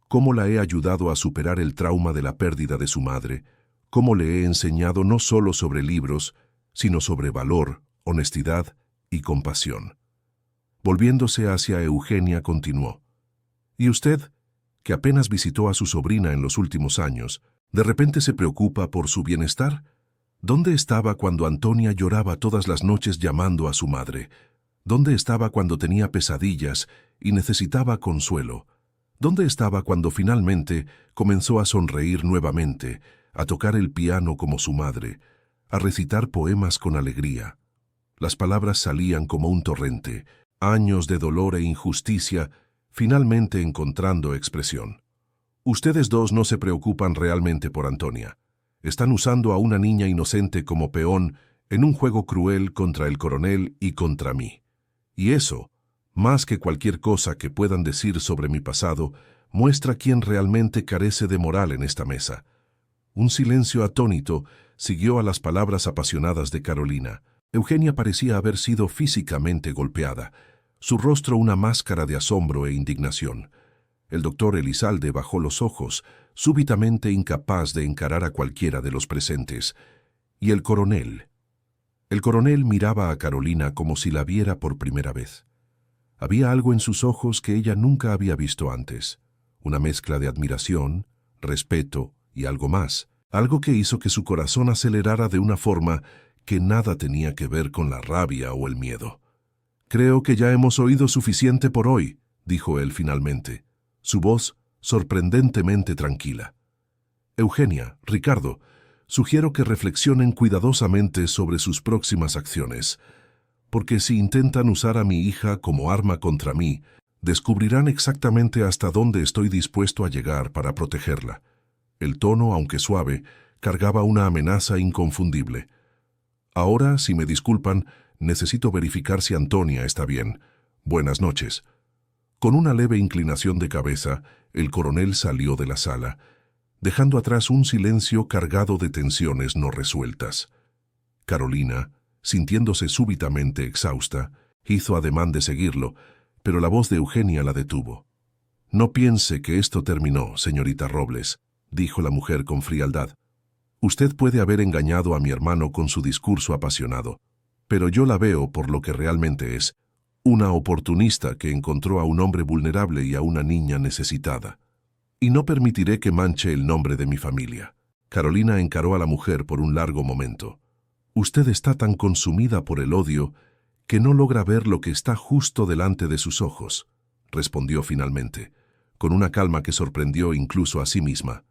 cómo la he ayudado a superar el trauma de la pérdida de su madre, cómo le he enseñado no solo sobre libros, sino sobre valor, honestidad y compasión». Volviéndose hacia Eugenia, continuó. «¿Y usted, que apenas visitó a su sobrina en los últimos años, de repente se preocupa por su bienestar? ¿Dónde estaba cuando Antonia lloraba todas las noches llamando a su madre? ¿Dónde estaba cuando tenía pesadillas y necesitaba consuelo? ¿Dónde estaba cuando finalmente comenzó a sonreír nuevamente, a tocar el piano como su madre, a recitar poemas con alegría?» Las palabras salían como un torrente, años de dolor e injusticia, finalmente encontrando expresión. «Ustedes dos no se preocupan realmente por Antonia. Están usando a una niña inocente como peón en un juego cruel contra el coronel y contra mí. Y eso, más que cualquier cosa que puedan decir sobre mi pasado, muestra quién realmente carece de moral en esta mesa». Un silencio atónito siguió a las palabras apasionadas de Carolina. Eugenia parecía haber sido físicamente golpeada, su rostro una máscara de asombro e indignación. El doctor Elizalde bajó los ojos, súbitamente incapaz de encarar a cualquiera de los presentes. ¿Y el coronel? El coronel miraba a Carolina como si la viera por primera vez. Había algo en sus ojos que ella nunca había visto antes, una mezcla de admiración, respeto y algo más, algo que hizo que su corazón acelerara de una forma que nada tenía que ver con la rabia o el miedo. «Creo que ya hemos oído suficiente por hoy», dijo él finalmente, su voz sorprendentemente tranquila. «Eugenia, Ricardo, sugiero que reflexionen cuidadosamente sobre sus próximas acciones, porque si intentan usar a mi hija como arma contra mí, descubrirán exactamente hasta dónde estoy dispuesto a llegar para protegerla». El tono, aunque suave, cargaba una amenaza inconfundible. «Ahora, si me disculpan, necesito verificar si Antonia está bien. Buenas noches». Con una leve inclinación de cabeza, el coronel salió de la sala, dejando atrás un silencio cargado de tensiones no resueltas. Carolina, sintiéndose súbitamente exhausta, hizo ademán de seguirlo, pero la voz de Eugenia la detuvo. «No piense que esto terminó, señorita Robles», dijo la mujer con frialdad. «Usted puede haber engañado a mi hermano con su discurso apasionado, pero yo la veo por lo que realmente es, una oportunista que encontró a un hombre vulnerable y a una niña necesitada. Y no permitiré que manche el nombre de mi familia». Carolina encaró a la mujer por un largo momento. «Usted está tan consumida por el odio que no logra ver lo que está justo delante de sus ojos», respondió finalmente, con una calma que sorprendió incluso a sí misma.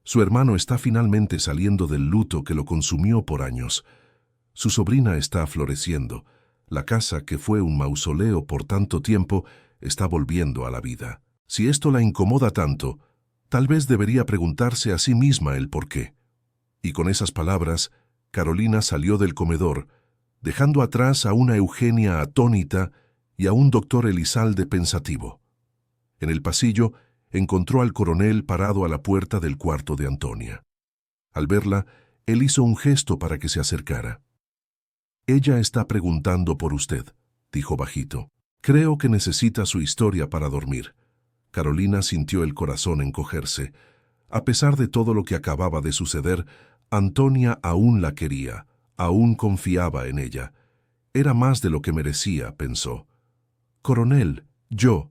«Su hermano está finalmente saliendo del luto que lo consumió por años. Su sobrina está floreciendo. La casa, que fue un mausoleo por tanto tiempo, está volviendo a la vida. Si esto la incomoda tanto, tal vez debería preguntarse a sí misma el por qué». Y con esas palabras, Carolina salió del comedor, dejando atrás a una Eugenia atónita y a un doctor Elizalde pensativo. En el pasillo, encontró al coronel parado a la puerta del cuarto de Antonia. Al verla, él hizo un gesto para que se acercara. «Ella está preguntando por usted», dijo bajito. «Creo que necesita su historia para dormir». Carolina sintió el corazón encogerse. A pesar de todo lo que acababa de suceder, Antonia aún la quería, aún confiaba en ella. Era más de lo que merecía, pensó. «Coronel, yo»,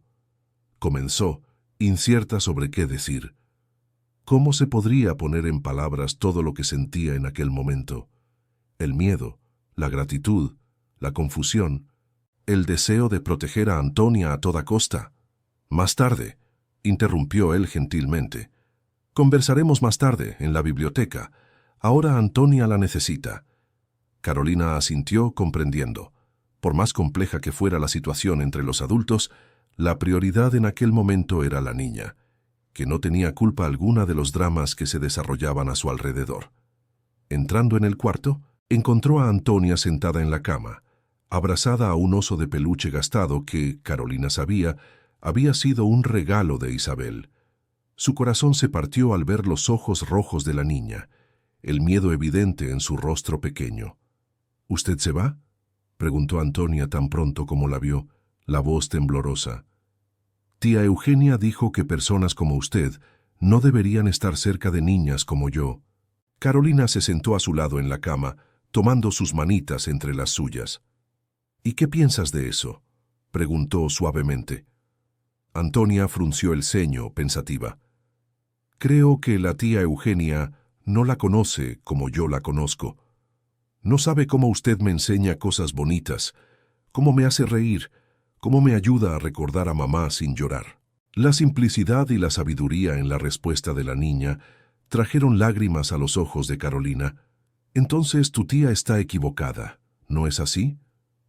comenzó, incierta sobre qué decir. ¿Cómo se podría poner en palabras todo lo que sentía en aquel momento? El miedo, la gratitud, la confusión, El deseo de proteger a Antonia a toda costa. Más tarde, interrumpió él gentilmente. Conversaremos más tarde, en la biblioteca. Ahora Antonia la necesita. Carolina asintió, comprendiendo. Por más compleja que fuera la situación entre los adultos, la prioridad en aquel momento era la niña, que no tenía culpa alguna de los dramas que se desarrollaban a su alrededor. Entrando en el cuarto, encontró a Antonia sentada en la cama, abrazada a un oso de peluche gastado que, Carolina sabía, había sido un regalo de Isabel. Su corazón se partió al ver los ojos rojos de la niña, el miedo evidente en su rostro pequeño. —¿Usted se va? —preguntó Antonia tan pronto como la vio, la voz temblorosa. Tía Eugenia dijo que personas como usted no deberían estar cerca de niñas como yo. Carolina se sentó a su lado en la cama, tomando sus manitas entre las suyas. —¿Y qué piensas de eso? —preguntó suavemente. Antonia frunció el ceño, pensativa. —Creo que la tía Eugenia no la conoce como yo la conozco. No sabe cómo usted me enseña cosas bonitas, cómo me hace reír, cómo me ayuda a recordar a mamá sin llorar. La simplicidad y la sabiduría en la respuesta de la niña trajeron lágrimas a los ojos de Carolina. —Entonces tu tía está equivocada, ¿no es así?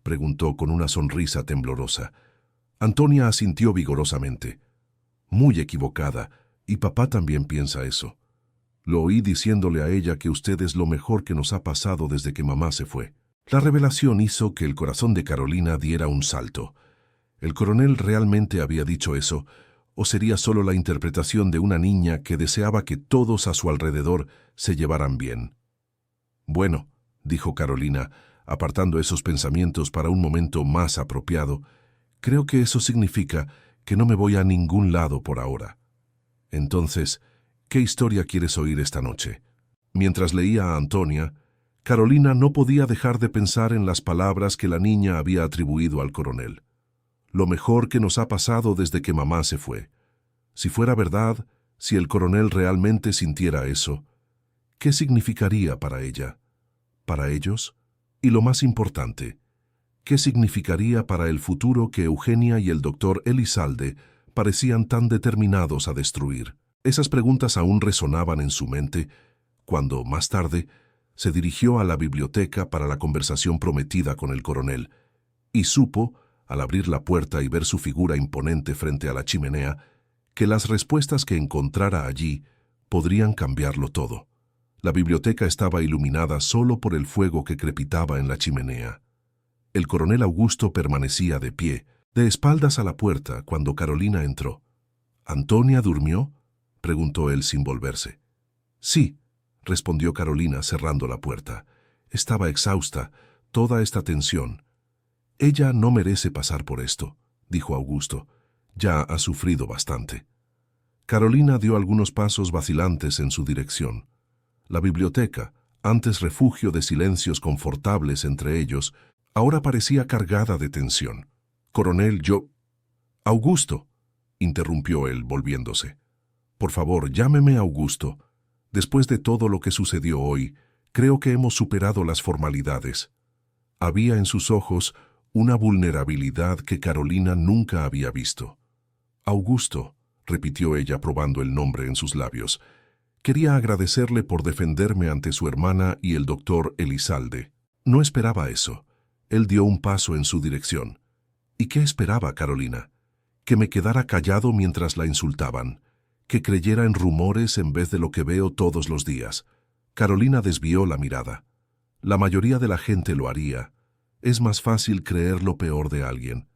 —preguntó con una sonrisa temblorosa. Antonia asintió vigorosamente. —Muy equivocada, y papá también piensa eso. Lo oí diciéndole a ella que usted es lo mejor que nos ha pasado desde que mamá se fue. La revelación hizo que el corazón de Carolina diera un salto. ¿El coronel realmente había dicho eso, o sería solo la interpretación de una niña que deseaba que todos a su alrededor se llevaran bien? —Bueno —dijo Carolina, apartando esos pensamientos para un momento más apropiado—, creo que eso significa que no me voy a ningún lado por ahora. Entonces, ¿qué historia quieres oír esta noche? Mientras leía a Antonia, Carolina no podía dejar de pensar en las palabras que la niña había atribuido al coronel. Lo mejor que nos ha pasado desde que mamá se fue. Si fuera verdad, si el coronel realmente sintiera eso, ¿qué significaría para ella? ¿Para ellos? Y lo más importante, ¿qué significaría para el futuro que Eugenia y el doctor Elizalde parecían tan determinados a destruir? Esas preguntas aún resonaban en su mente cuando, más tarde, se dirigió a la biblioteca para la conversación prometida con el coronel, y supo, al abrir la puerta y ver su figura imponente frente a la chimenea, que las respuestas que encontrara allí podrían cambiarlo todo. La biblioteca estaba iluminada solo por el fuego que crepitaba en la chimenea. El coronel Augusto permanecía de pie, de espaldas a la puerta, cuando Carolina entró. —¿Antonia durmió? —preguntó él sin volverse. —Sí —respondió Carolina cerrando la puerta—. Estaba exhausta, toda esta tensión. Ella no merece pasar por esto —dijo Augusto—. Ya ha sufrido bastante. Carolina dio algunos pasos vacilantes en su dirección. La biblioteca, antes refugio de silencios confortables entre ellos, ahora parecía cargada de tensión. —Coronel, yo... —Augusto —interrumpió él, volviéndose—. Por favor, llámeme Augusto. Después de todo lo que sucedió hoy, creo que hemos superado las formalidades. Había en sus ojos una vulnerabilidad que Carolina nunca había visto. —Augusto —repitió ella probando el nombre en sus labios—, quería agradecerle por defenderme ante su hermana y el doctor Elizalde. No esperaba eso. Él dio un paso en su dirección. ¿Y qué esperaba, Carolina? Que me quedara callado mientras la insultaban, que creyera en rumores en vez de lo que veo todos los días. Carolina desvió la mirada. La mayoría de la gente lo haría. Es más fácil creer lo peor de alguien.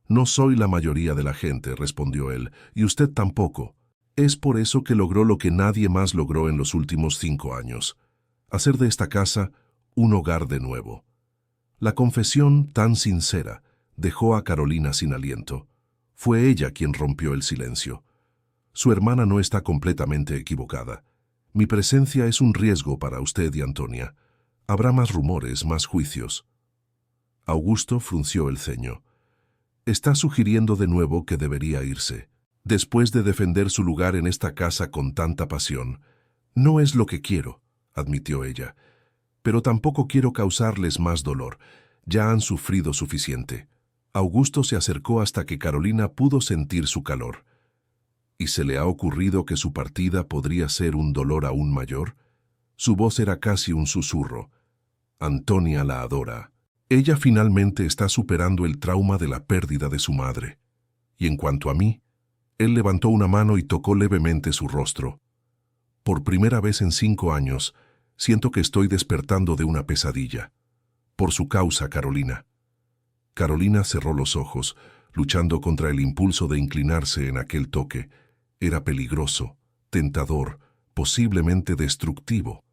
No soy la mayoría de la gente, respondió él, y usted tampoco. Es por eso que logró lo que nadie más logró en los últimos 5 años. Hacer de esta casa un hogar de nuevo. La confesión tan sincera dejó a Carolina sin aliento. Fue ella quien rompió el silencio. Su hermana no está completamente equivocada. Mi presencia es un riesgo para usted y Antonia. Habrá más rumores, más juicios. Augusto frunció el ceño. Está sugiriendo de nuevo que debería irse. Después de defender su lugar en esta casa con tanta pasión. No es lo que quiero, admitió ella. Pero tampoco quiero causarles más dolor. Ya han sufrido suficiente. Augusto se acercó hasta que Carolina pudo sentir su calor. ¿Y se le ha ocurrido que su partida podría ser un dolor aún mayor? Su voz era casi un susurro. Antonia la adora. Ella finalmente está superando el trauma de la pérdida de su madre. Y en cuanto a mí, él levantó una mano y tocó levemente su rostro. Por primera vez en 5 años, siento que estoy despertando de una pesadilla. Por su causa, Carolina. Carolina cerró los ojos, luchando contra el impulso de inclinarse en aquel toque. Era peligroso, tentador, posiblemente destructivo.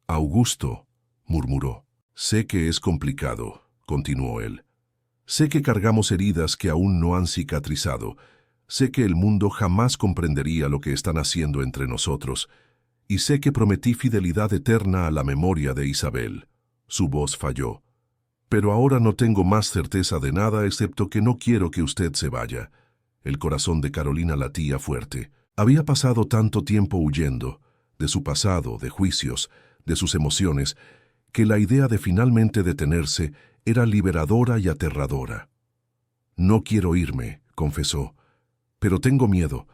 Augusto, murmuró. Sé que es complicado, continuó él. Sé que cargamos heridas que aún no han cicatrizado. Sé que el mundo jamás comprendería lo que están haciendo entre nosotros. Y sé que prometí fidelidad eterna a la memoria de Isabel. Su voz falló. Pero ahora no tengo más certeza de nada excepto que no quiero que usted se vaya. El corazón de Carolina latía fuerte. Había pasado tanto tiempo huyendo, de su pasado, de juicios, de sus emociones, que la idea de finalmente detenerse era liberadora y aterradora. No quiero irme, confesó, pero tengo miedo.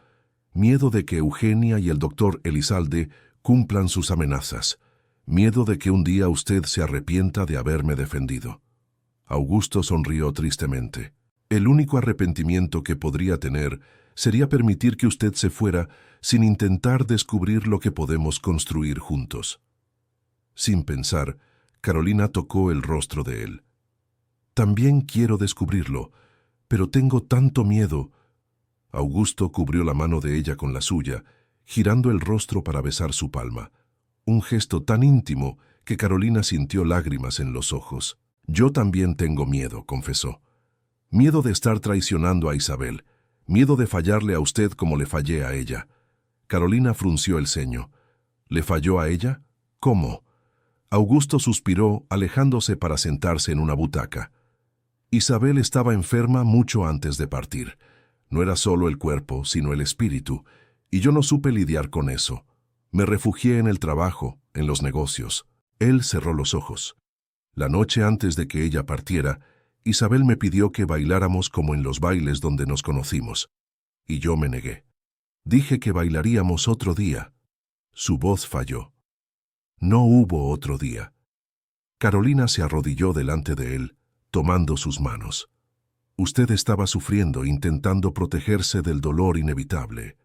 Miedo de que Eugenia y el doctor Elizalde cumplan sus amenazas. Miedo de que un día usted se arrepienta de haberme defendido. Augusto sonrió tristemente. El único arrepentimiento que podría tener sería permitir que usted se fuera sin intentar descubrir lo que podemos construir juntos. Sin pensar, Carolina tocó el rostro de él. También quiero descubrirlo, pero tengo tanto miedo. Augusto cubrió la mano de ella con la suya, girando el rostro para besar su palma. Un gesto tan íntimo que Carolina sintió lágrimas en los ojos. Yo también tengo miedo, confesó. Miedo de estar traicionando a Isabel. Miedo de fallarle a usted como le fallé a ella. Carolina frunció el ceño. ¿Le falló a ella? ¿Cómo? Augusto suspiró, alejándose para sentarse en una butaca. Isabel estaba enferma mucho antes de partir. No era solo el cuerpo, sino el espíritu, y yo no supe lidiar con eso. Me refugié en el trabajo, en los negocios. Él cerró los ojos. La noche antes de que ella partiera, Isabel me pidió que bailáramos como en los bailes donde nos conocimos, y yo me negué. Dije que bailaríamos otro día. Su voz falló. No hubo otro día. Carolina se arrodilló delante de él, tomando sus manos. Usted estaba sufriendo, intentando protegerse del dolor inevitable.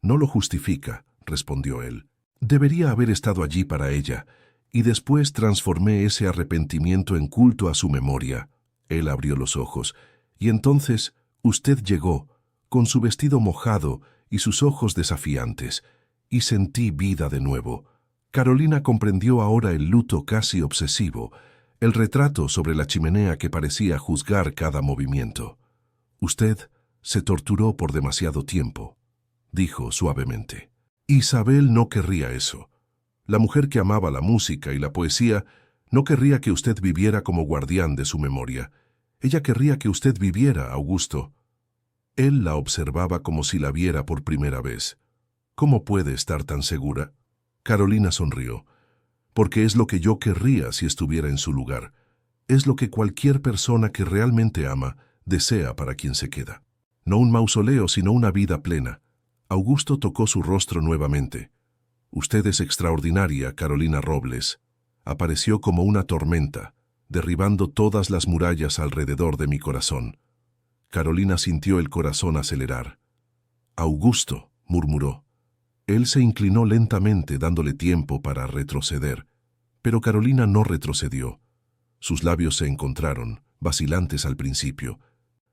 No lo justifica, respondió él. Debería haber estado allí para ella, y después transformé ese arrepentimiento en culto a su memoria. Él abrió los ojos, y entonces usted llegó, con su vestido mojado y sus ojos desafiantes, y sentí vida de nuevo. Carolina comprendió ahora el luto casi obsesivo, el retrato sobre la chimenea que parecía juzgar cada movimiento. Usted se torturó por demasiado tiempo, dijo suavemente. Isabel no querría eso. La mujer que amaba la música y la poesía no querría que usted viviera como guardián de su memoria. Ella querría que usted viviera, Augusto. Él la observaba como si la viera por primera vez. ¿Cómo puede estar tan segura? Carolina sonrió. Porque es lo que yo querría si estuviera en su lugar. Es lo que cualquier persona que realmente ama desea para quien se queda. No un mausoleo, sino una vida plena. Augusto tocó su rostro nuevamente. Usted es extraordinaria, Carolina Robles. Apareció como una tormenta, derribando todas las murallas alrededor de mi corazón. Carolina sintió el corazón acelerar. Augusto, murmuró. Él se inclinó lentamente, dándole tiempo para retroceder, pero Carolina no retrocedió. Sus labios se encontraron, vacilantes al principio.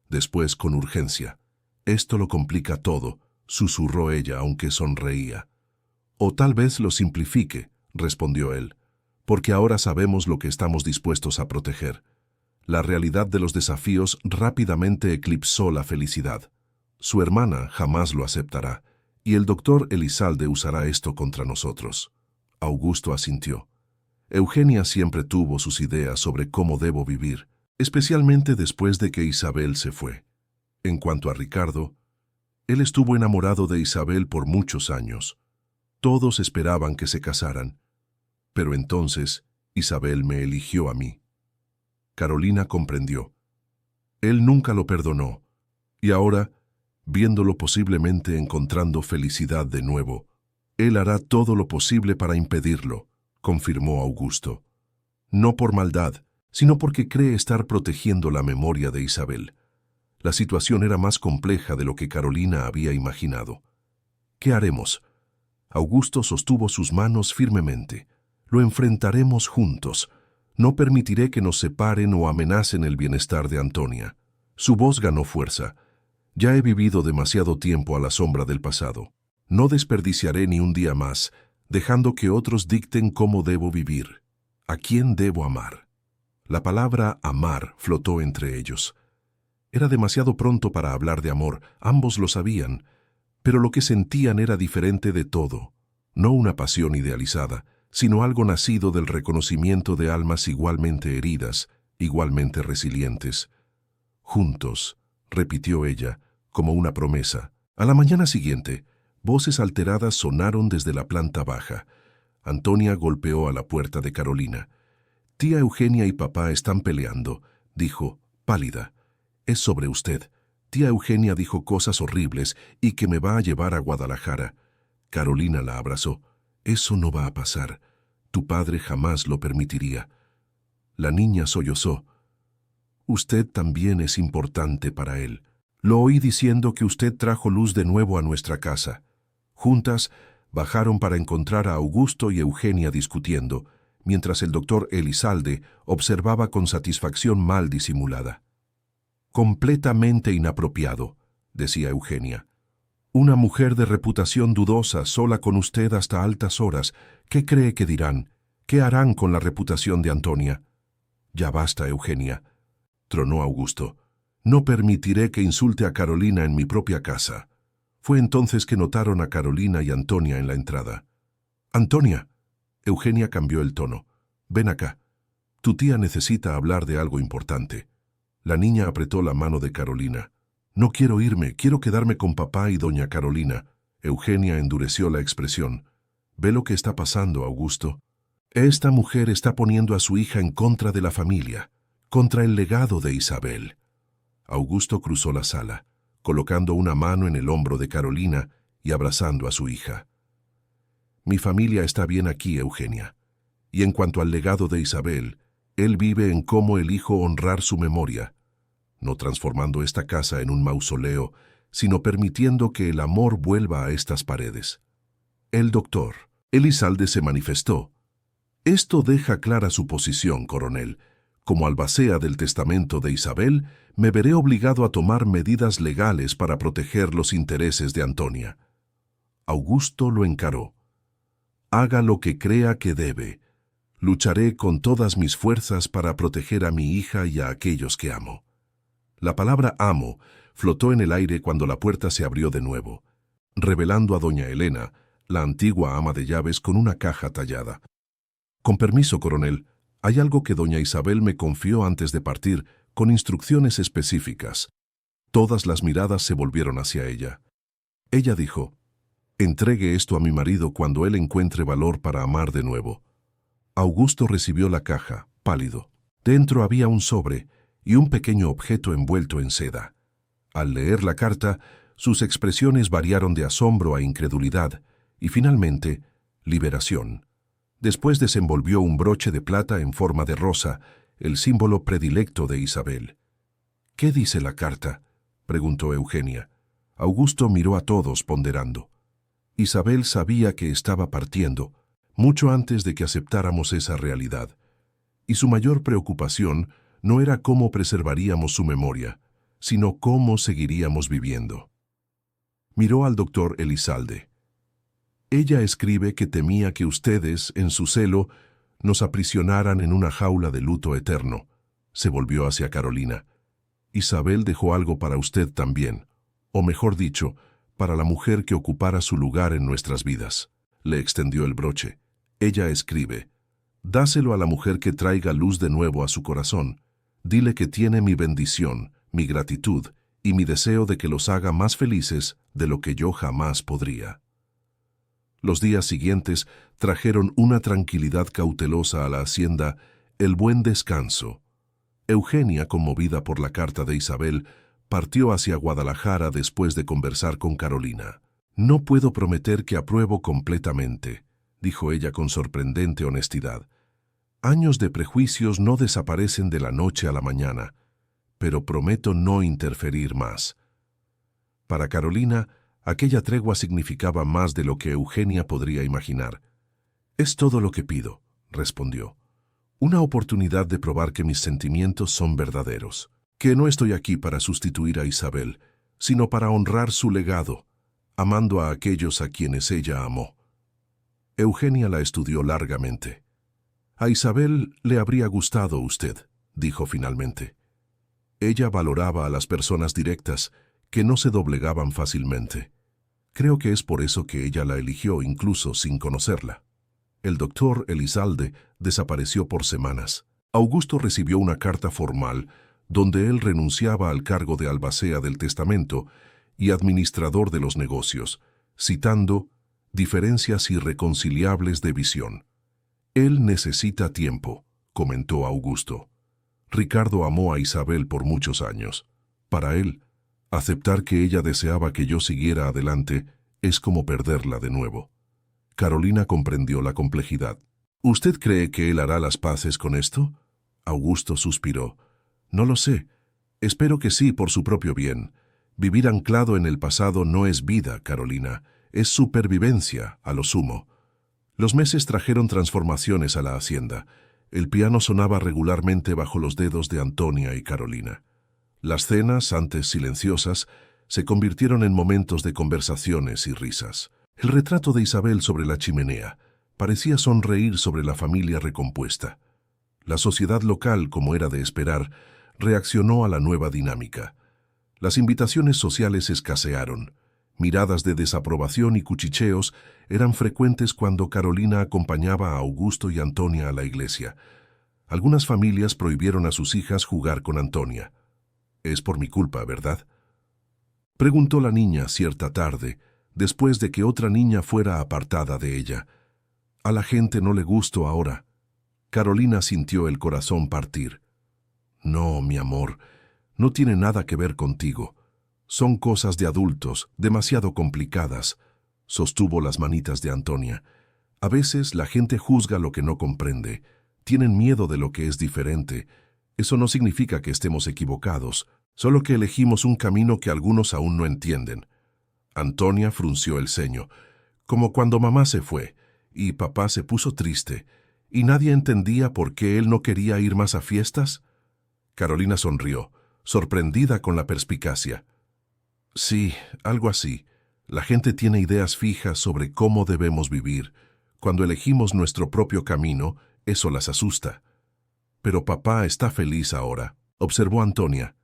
Después, con urgencia. Esto lo complica todo, susurró ella, aunque sonreía. O tal vez lo simplifique, respondió él, porque ahora sabemos lo que estamos dispuestos a proteger. La realidad de los desafíos rápidamente eclipsó la felicidad. Su hermana jamás lo aceptará, y el doctor Elizalde usará esto contra nosotros. Augusto asintió. Eugenia siempre tuvo sus ideas sobre cómo debo vivir, especialmente después de que Isabel se fue. En cuanto a Ricardo, él estuvo enamorado de Isabel por muchos años. Todos esperaban que se casaran, pero entonces Isabel me eligió a mí. Carolina comprendió. Él nunca lo perdonó, y ahora, viéndolo posiblemente encontrando felicidad de nuevo, él hará todo lo posible para impedirlo, confirmó Augusto. No por maldad, sino porque cree estar protegiendo la memoria de Isabel. La situación era más compleja de lo que Carolina había imaginado. ¿Qué haremos? Augusto sostuvo sus manos firmemente. Lo enfrentaremos juntos. No permitiré que nos separen o amenacen el bienestar de Antonia. Su voz ganó fuerza. Ya he vivido demasiado tiempo a la sombra del pasado. No desperdiciaré ni un día más, dejando que otros dicten cómo debo vivir. ¿A quién debo amar? La palabra amar flotó entre ellos. Era demasiado pronto para hablar de amor, ambos lo sabían, pero lo que sentían era diferente de todo. No una pasión idealizada, sino algo nacido del reconocimiento de almas igualmente heridas, igualmente resilientes. Juntos, repitió ella, como una promesa. A la mañana siguiente, voces alteradas sonaron desde la planta baja. Antonia golpeó a la puerta de Carolina. Tía Eugenia y papá están peleando, dijo, pálida. Es sobre usted. Tía Eugenia dijo cosas horribles y que me va a llevar a Guadalajara. Carolina la abrazó. Eso no va a pasar. Tu padre jamás lo permitiría. La niña sollozó. Usted también es importante para él. Lo oí diciendo que usted trajo luz de nuevo a nuestra casa. Juntas, bajaron para encontrar a Augusto y Eugenia discutiendo, mientras el doctor Elizalde observaba con satisfacción mal disimulada. Completamente inapropiado, decía Eugenia. Una mujer de reputación dudosa, sola con usted hasta altas horas. ¿Qué cree que dirán? ¿Qué harán con la reputación de Antonia? Ya basta, Eugenia, tronó Augusto. No permitiré que insulte a Carolina en mi propia casa. Fue entonces que notaron a Carolina y Antonia en la entrada. Antonia, Eugenia cambió el tono. Ven acá. Tu tía necesita hablar de algo importante. La niña apretó la mano de Carolina. No quiero irme, quiero quedarme con papá y doña Carolina. Eugenia endureció la expresión. ¿Ve lo que está pasando, Augusto? Esta mujer está poniendo a su hija en contra de la familia, contra el legado de Isabel. Augusto cruzó la sala, colocando una mano en el hombro de Carolina y abrazando a su hija. Mi familia está bien aquí, Eugenia. Y en cuanto al legado de Isabel, él vive en cómo elijo honrar su memoria, no transformando esta casa en un mausoleo, sino permitiendo que el amor vuelva a estas paredes. El doctor Elizalde se manifestó. Esto deja clara su posición, coronel. Como albacea del testamento de Isabel, me veré obligado a tomar medidas legales para proteger los intereses de Antonia. Augusto lo encaró. Haga lo que crea que debe. Lucharé con todas mis fuerzas para proteger a mi hija y a aquellos que amo. La palabra amo flotó en el aire cuando la puerta se abrió de nuevo, revelando a doña Elena, la antigua ama de llaves, con una caja tallada. Con permiso, coronel, hay algo que doña Isabel me confió antes de partir, con instrucciones específicas. Todas las miradas se volvieron hacia ella. Ella dijo, entregue esto a mi marido cuando él encuentre valor para amar de nuevo. Augusto recibió la caja, pálido. Dentro había un sobre y un pequeño objeto envuelto en seda. Al leer la carta, sus expresiones variaron de asombro a incredulidad y finalmente, liberación. Después desenvolvió un broche de plata en forma de rosa, el símbolo predilecto de Isabel. ¿Qué dice la carta?, preguntó Eugenia. Augusto miró a todos ponderando. Isabel sabía que estaba partiendo, mucho antes de que aceptáramos esa realidad, y su mayor preocupación no era cómo preservaríamos su memoria, sino cómo seguiríamos viviendo. Miró al doctor Elizalde. Ella escribe que temía que ustedes, en su celo, nos aprisionaran en una jaula de luto eterno. Se volvió hacia Carolina. Isabel dejó algo para usted también, o mejor dicho, para la mujer que ocupara su lugar en nuestras vidas. Le extendió el broche. Ella escribe, dáselo a la mujer que traiga luz de nuevo a su corazón. Dile que tiene mi bendición, mi gratitud y mi deseo de que los haga más felices de lo que yo jamás podría. Los días siguientes trajeron una tranquilidad cautelosa a la hacienda, el buen descanso. Eugenia, conmovida por la carta de Isabel, partió hacia Guadalajara después de conversar con Carolina. «No puedo prometer que apruebo completamente», dijo ella con sorprendente honestidad. «Años de prejuicios no desaparecen de la noche a la mañana, pero prometo no interferir más». Para Carolina, aquella tregua significaba más de lo que Eugenia podría imaginar. «Es todo lo que pido», respondió. «Una oportunidad de probar que mis sentimientos son verdaderos, que no estoy aquí para sustituir a Isabel, sino para honrar su legado, amando a aquellos a quienes ella amó». Eugenia la estudió largamente. «A Isabel le habría gustado usted», dijo finalmente. Ella valoraba a las personas directas, que no se doblegaban fácilmente. Creo que es por eso que ella la eligió incluso sin conocerla. El doctor Elizalde desapareció por semanas. Augusto recibió una carta formal donde él renunciaba al cargo de albacea del testamento y administrador de los negocios, citando diferencias irreconciliables de visión. «Él necesita tiempo», comentó Augusto. «Ricardo amó a Isabel por muchos años. Para él, aceptar que ella deseaba que yo siguiera adelante es como perderla de nuevo». Carolina comprendió la complejidad. «¿Usted cree que él hará las paces con esto?». Augusto suspiró. «No lo sé. Espero que sí, por su propio bien. Vivir anclado en el pasado no es vida, Carolina. Es supervivencia, a lo sumo». Los meses trajeron transformaciones a la hacienda. El piano sonaba regularmente bajo los dedos de Antonia y Carolina. Las cenas, antes silenciosas, se convirtieron en momentos de conversaciones y risas. El retrato de Isabel sobre la chimenea parecía sonreír sobre la familia recompuesta. La sociedad local, como era de esperar, reaccionó a la nueva dinámica. Las invitaciones sociales escasearon. Miradas de desaprobación y cuchicheos eran frecuentes cuando Carolina acompañaba a Augusto y Antonia a la iglesia. Algunas familias prohibieron a sus hijas jugar con Antonia. «Es por mi culpa, ¿verdad?», preguntó la niña cierta tarde, después de que otra niña fuera apartada de ella. «A la gente no le gusto ahora». Carolina sintió el corazón partir. «No, mi amor, no tiene nada que ver contigo. Son cosas de adultos, demasiado complicadas», sostuvo las manitas de Antonia. «A veces la gente juzga lo que no comprende. Tienen miedo de lo que es diferente. Eso no significa que estemos equivocados, solo que elegimos un camino que algunos aún no entienden». Antonia frunció el ceño, como cuando mamá se fue, y papá se puso triste, y nadie entendía por qué él no quería ir más a fiestas. Carolina sonrió, sorprendida con la perspicacia. «Sí, algo así. La gente tiene ideas fijas sobre cómo debemos vivir. Cuando elegimos nuestro propio camino, eso las asusta». «Pero papá está feliz ahora», observó Antonia.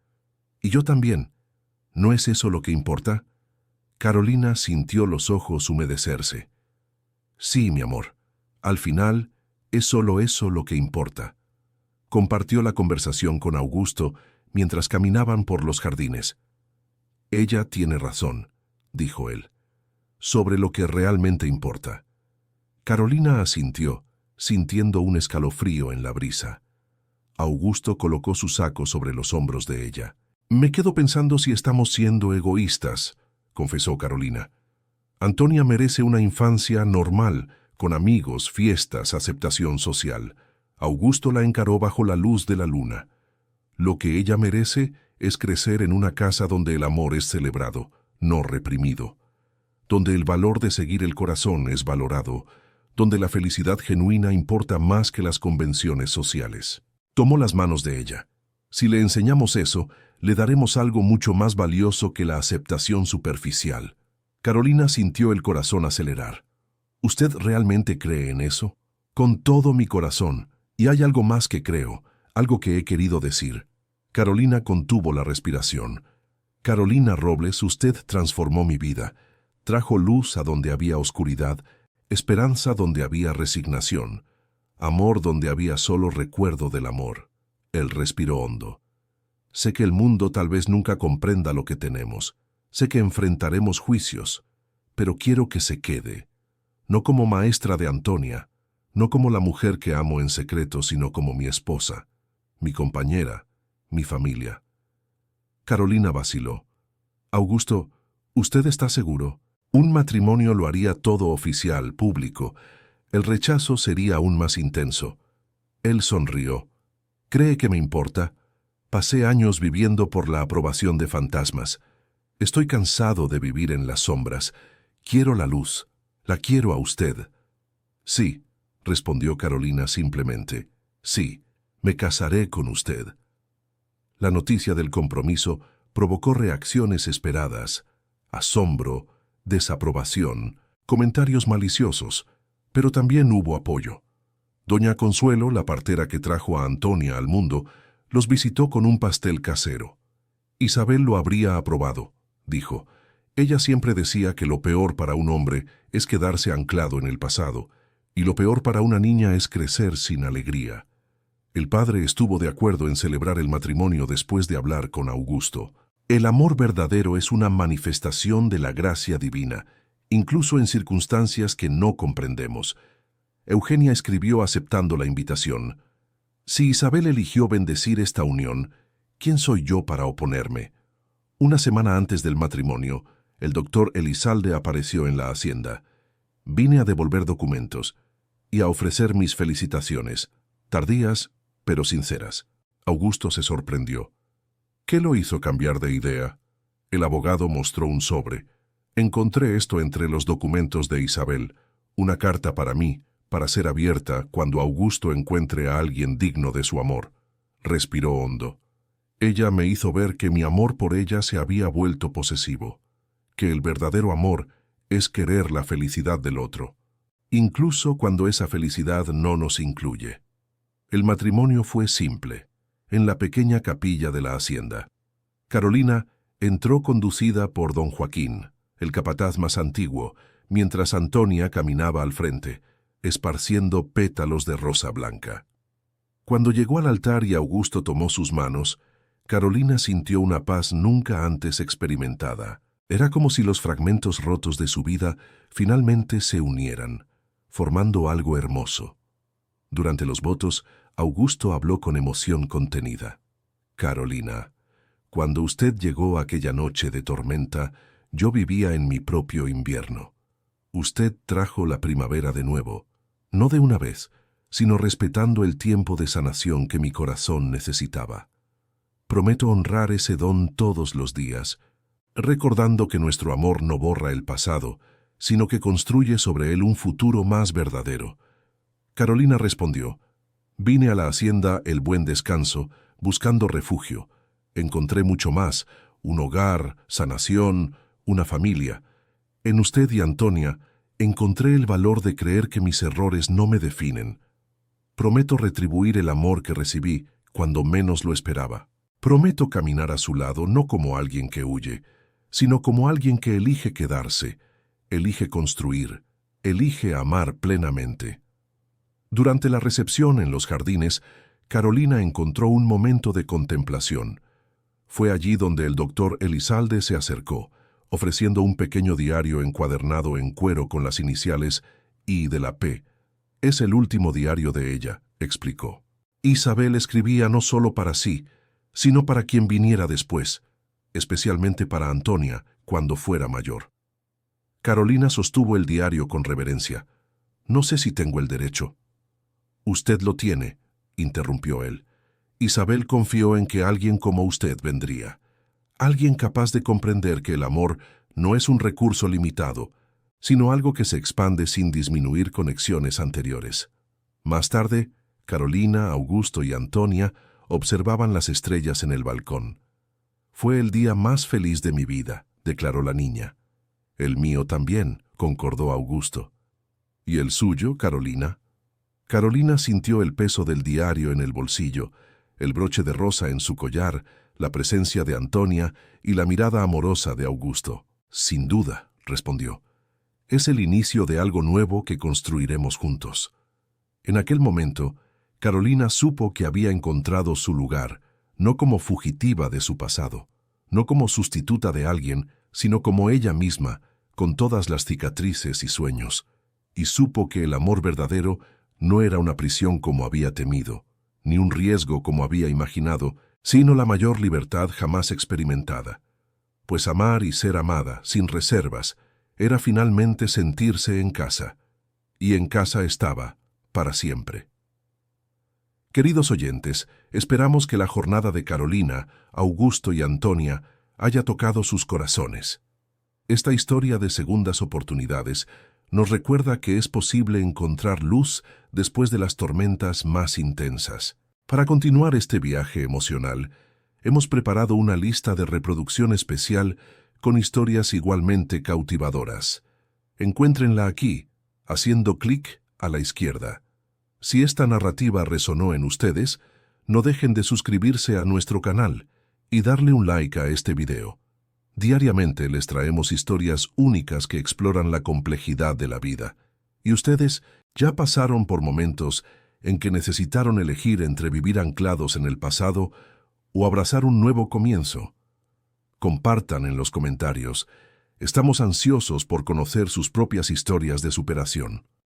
«Y yo también. ¿No es eso lo que importa?». Carolina sintió los ojos humedecerse. «Sí, mi amor. Al final, es solo eso lo que importa». Compartió la conversación con Augusto mientras caminaban por los jardines. «Ella tiene razón», dijo él, «sobre lo que realmente importa». Carolina asintió, sintiendo un escalofrío en la brisa. Augusto colocó su saco sobre los hombros de ella. «Me quedo pensando si estamos siendo egoístas», confesó Carolina. «Antonia merece una infancia normal, con amigos, fiestas, aceptación social. Augusto la encaró bajo la luz de la luna. Lo que ella merece es crecer en una casa donde el amor es celebrado, no reprimido, donde el valor de seguir el corazón es valorado, donde la felicidad genuina importa más que las convenciones sociales». Tomó las manos de ella. «Si le enseñamos eso, le daremos algo mucho más valioso que la aceptación superficial». Carolina sintió el corazón acelerar. «¿Usted realmente cree en eso?». «Con todo mi corazón. Y hay algo más que creo, algo que he querido decir». Carolina contuvo la respiración. «Carolina Robles, usted transformó mi vida. Trajo luz a donde había oscuridad, esperanza donde había resignación, amor donde había solo recuerdo del amor». Él respiró hondo. «Sé que el mundo tal vez nunca comprenda lo que tenemos. Sé que enfrentaremos juicios, pero quiero que se quede. No como maestra de Antonia, no como la mujer que amo en secreto, sino como mi esposa, mi compañera, mi familia. Carolina vaciló. Augusto, ¿usted está seguro? Un matrimonio lo haría todo oficial, público. El rechazo sería aún más intenso. Él sonrió. ¿Cree que me importa? Pasé años viviendo por la aprobación de fantasmas. Estoy cansado de vivir en las sombras. Quiero la luz. La quiero a usted. Sí, respondió Carolina simplemente. Sí, me casaré con usted. La noticia del compromiso provocó reacciones esperadas, asombro, desaprobación, comentarios maliciosos, pero también hubo apoyo. Doña Consuelo, la partera que trajo a Antonia al mundo, los visitó con un pastel casero. Isabel lo habría aprobado, dijo. Ella siempre decía que lo peor para un hombre es quedarse anclado en el pasado, y lo peor para una niña es crecer sin alegría. El padre estuvo de acuerdo en celebrar el matrimonio después de hablar con Augusto. El amor verdadero es una manifestación de la gracia divina, incluso en circunstancias que no comprendemos. Eugenia escribió aceptando la invitación. Si Isabel eligió bendecir esta unión, ¿quién soy yo para oponerme? Una semana antes del matrimonio, el doctor Elizalde apareció en la hacienda. Vine a devolver documentos y a ofrecer mis felicitaciones, tardías pero sinceras. Augusto se sorprendió. ¿Qué lo hizo cambiar de idea? El abogado mostró un sobre. Encontré esto entre los documentos de Isabel, una carta para mí, para ser abierta cuando Augusto encuentre a alguien digno de su amor. Respiró hondo. Ella me hizo ver que mi amor por ella se había vuelto posesivo, que el verdadero amor es querer la felicidad del otro, incluso cuando esa felicidad no nos incluye. El matrimonio fue simple, en la pequeña capilla de la hacienda. Carolina entró conducida por don Joaquín, el capataz más antiguo, mientras Antonia caminaba al frente, esparciendo pétalos de rosa blanca. Cuando llegó al altar y Augusto tomó sus manos, Carolina sintió una paz nunca antes experimentada. Era como si los fragmentos rotos de su vida finalmente se unieran, formando algo hermoso. Durante los votos, Augusto habló con emoción contenida. Carolina, cuando usted llegó aquella noche de tormenta, yo vivía en mi propio invierno. Usted trajo la primavera de nuevo, no de una vez, sino respetando el tiempo de sanación que mi corazón necesitaba. Prometo honrar ese don todos los días, recordando que nuestro amor no borra el pasado, sino que construye sobre él un futuro más verdadero. Carolina respondió, vine a la hacienda El Buen Descanso, buscando refugio. Encontré mucho más, un hogar, sanación, una familia. En usted y Antonia, encontré el valor de creer que mis errores no me definen. Prometo retribuir el amor que recibí cuando menos lo esperaba. Prometo caminar a su lado no como alguien que huye, sino como alguien que elige quedarse, elige construir, elige amar plenamente. Durante la recepción en los jardines, Carolina encontró un momento de contemplación. Fue allí donde el doctor Elizalde se acercó, ofreciendo un pequeño diario encuadernado en cuero con las iniciales I de la P. Es el último diario de ella, explicó. Isabel escribía no solo para sí, sino para quien viniera después, especialmente para Antonia, cuando fuera mayor. Carolina sostuvo el diario con reverencia. No sé si tengo el derecho. Usted lo tiene, interrumpió él. Isabel confió en que alguien como usted vendría. Alguien capaz de comprender que el amor no es un recurso limitado, sino algo que se expande sin disminuir conexiones anteriores. Más tarde, Carolina, Augusto y Antonia observaban las estrellas en el balcón. Fue el día más feliz de mi vida, declaró la niña. El mío también, concordó Augusto. ¿Y el suyo, Carolina? Carolina sintió el peso del diario en el bolsillo, el broche de rosa en su collar, la presencia de Antonia y la mirada amorosa de Augusto. Sin duda, respondió. Es el inicio de algo nuevo que construiremos juntos. En aquel momento, Carolina supo que había encontrado su lugar, no como fugitiva de su pasado, no como sustituta de alguien, sino como ella misma, con todas las cicatrices y sueños, y supo que el amor verdadero no era una prisión como había temido, ni un riesgo como había imaginado, sino la mayor libertad jamás experimentada, pues amar y ser amada, sin reservas, era finalmente sentirse en casa, y en casa estaba, para siempre. Queridos oyentes, esperamos que la jornada de Carolina, Augusto y Antonia haya tocado sus corazones. Esta historia de segundas oportunidades nos recuerda que es posible encontrar luz después de las tormentas más intensas. Para continuar este viaje emocional, hemos preparado una lista de reproducción especial con historias igualmente cautivadoras. Encuéntrenla aquí, haciendo clic a la izquierda. Si esta narrativa resonó en ustedes, no dejen de suscribirse a nuestro canal y darle un like a este video. Diariamente les traemos historias únicas que exploran la complejidad de la vida. Y ustedes ya pasaron por momentos en que necesitaron elegir entre vivir anclados en el pasado o abrazar un nuevo comienzo. Compartan en los comentarios. Estamos ansiosos por conocer sus propias historias de superación.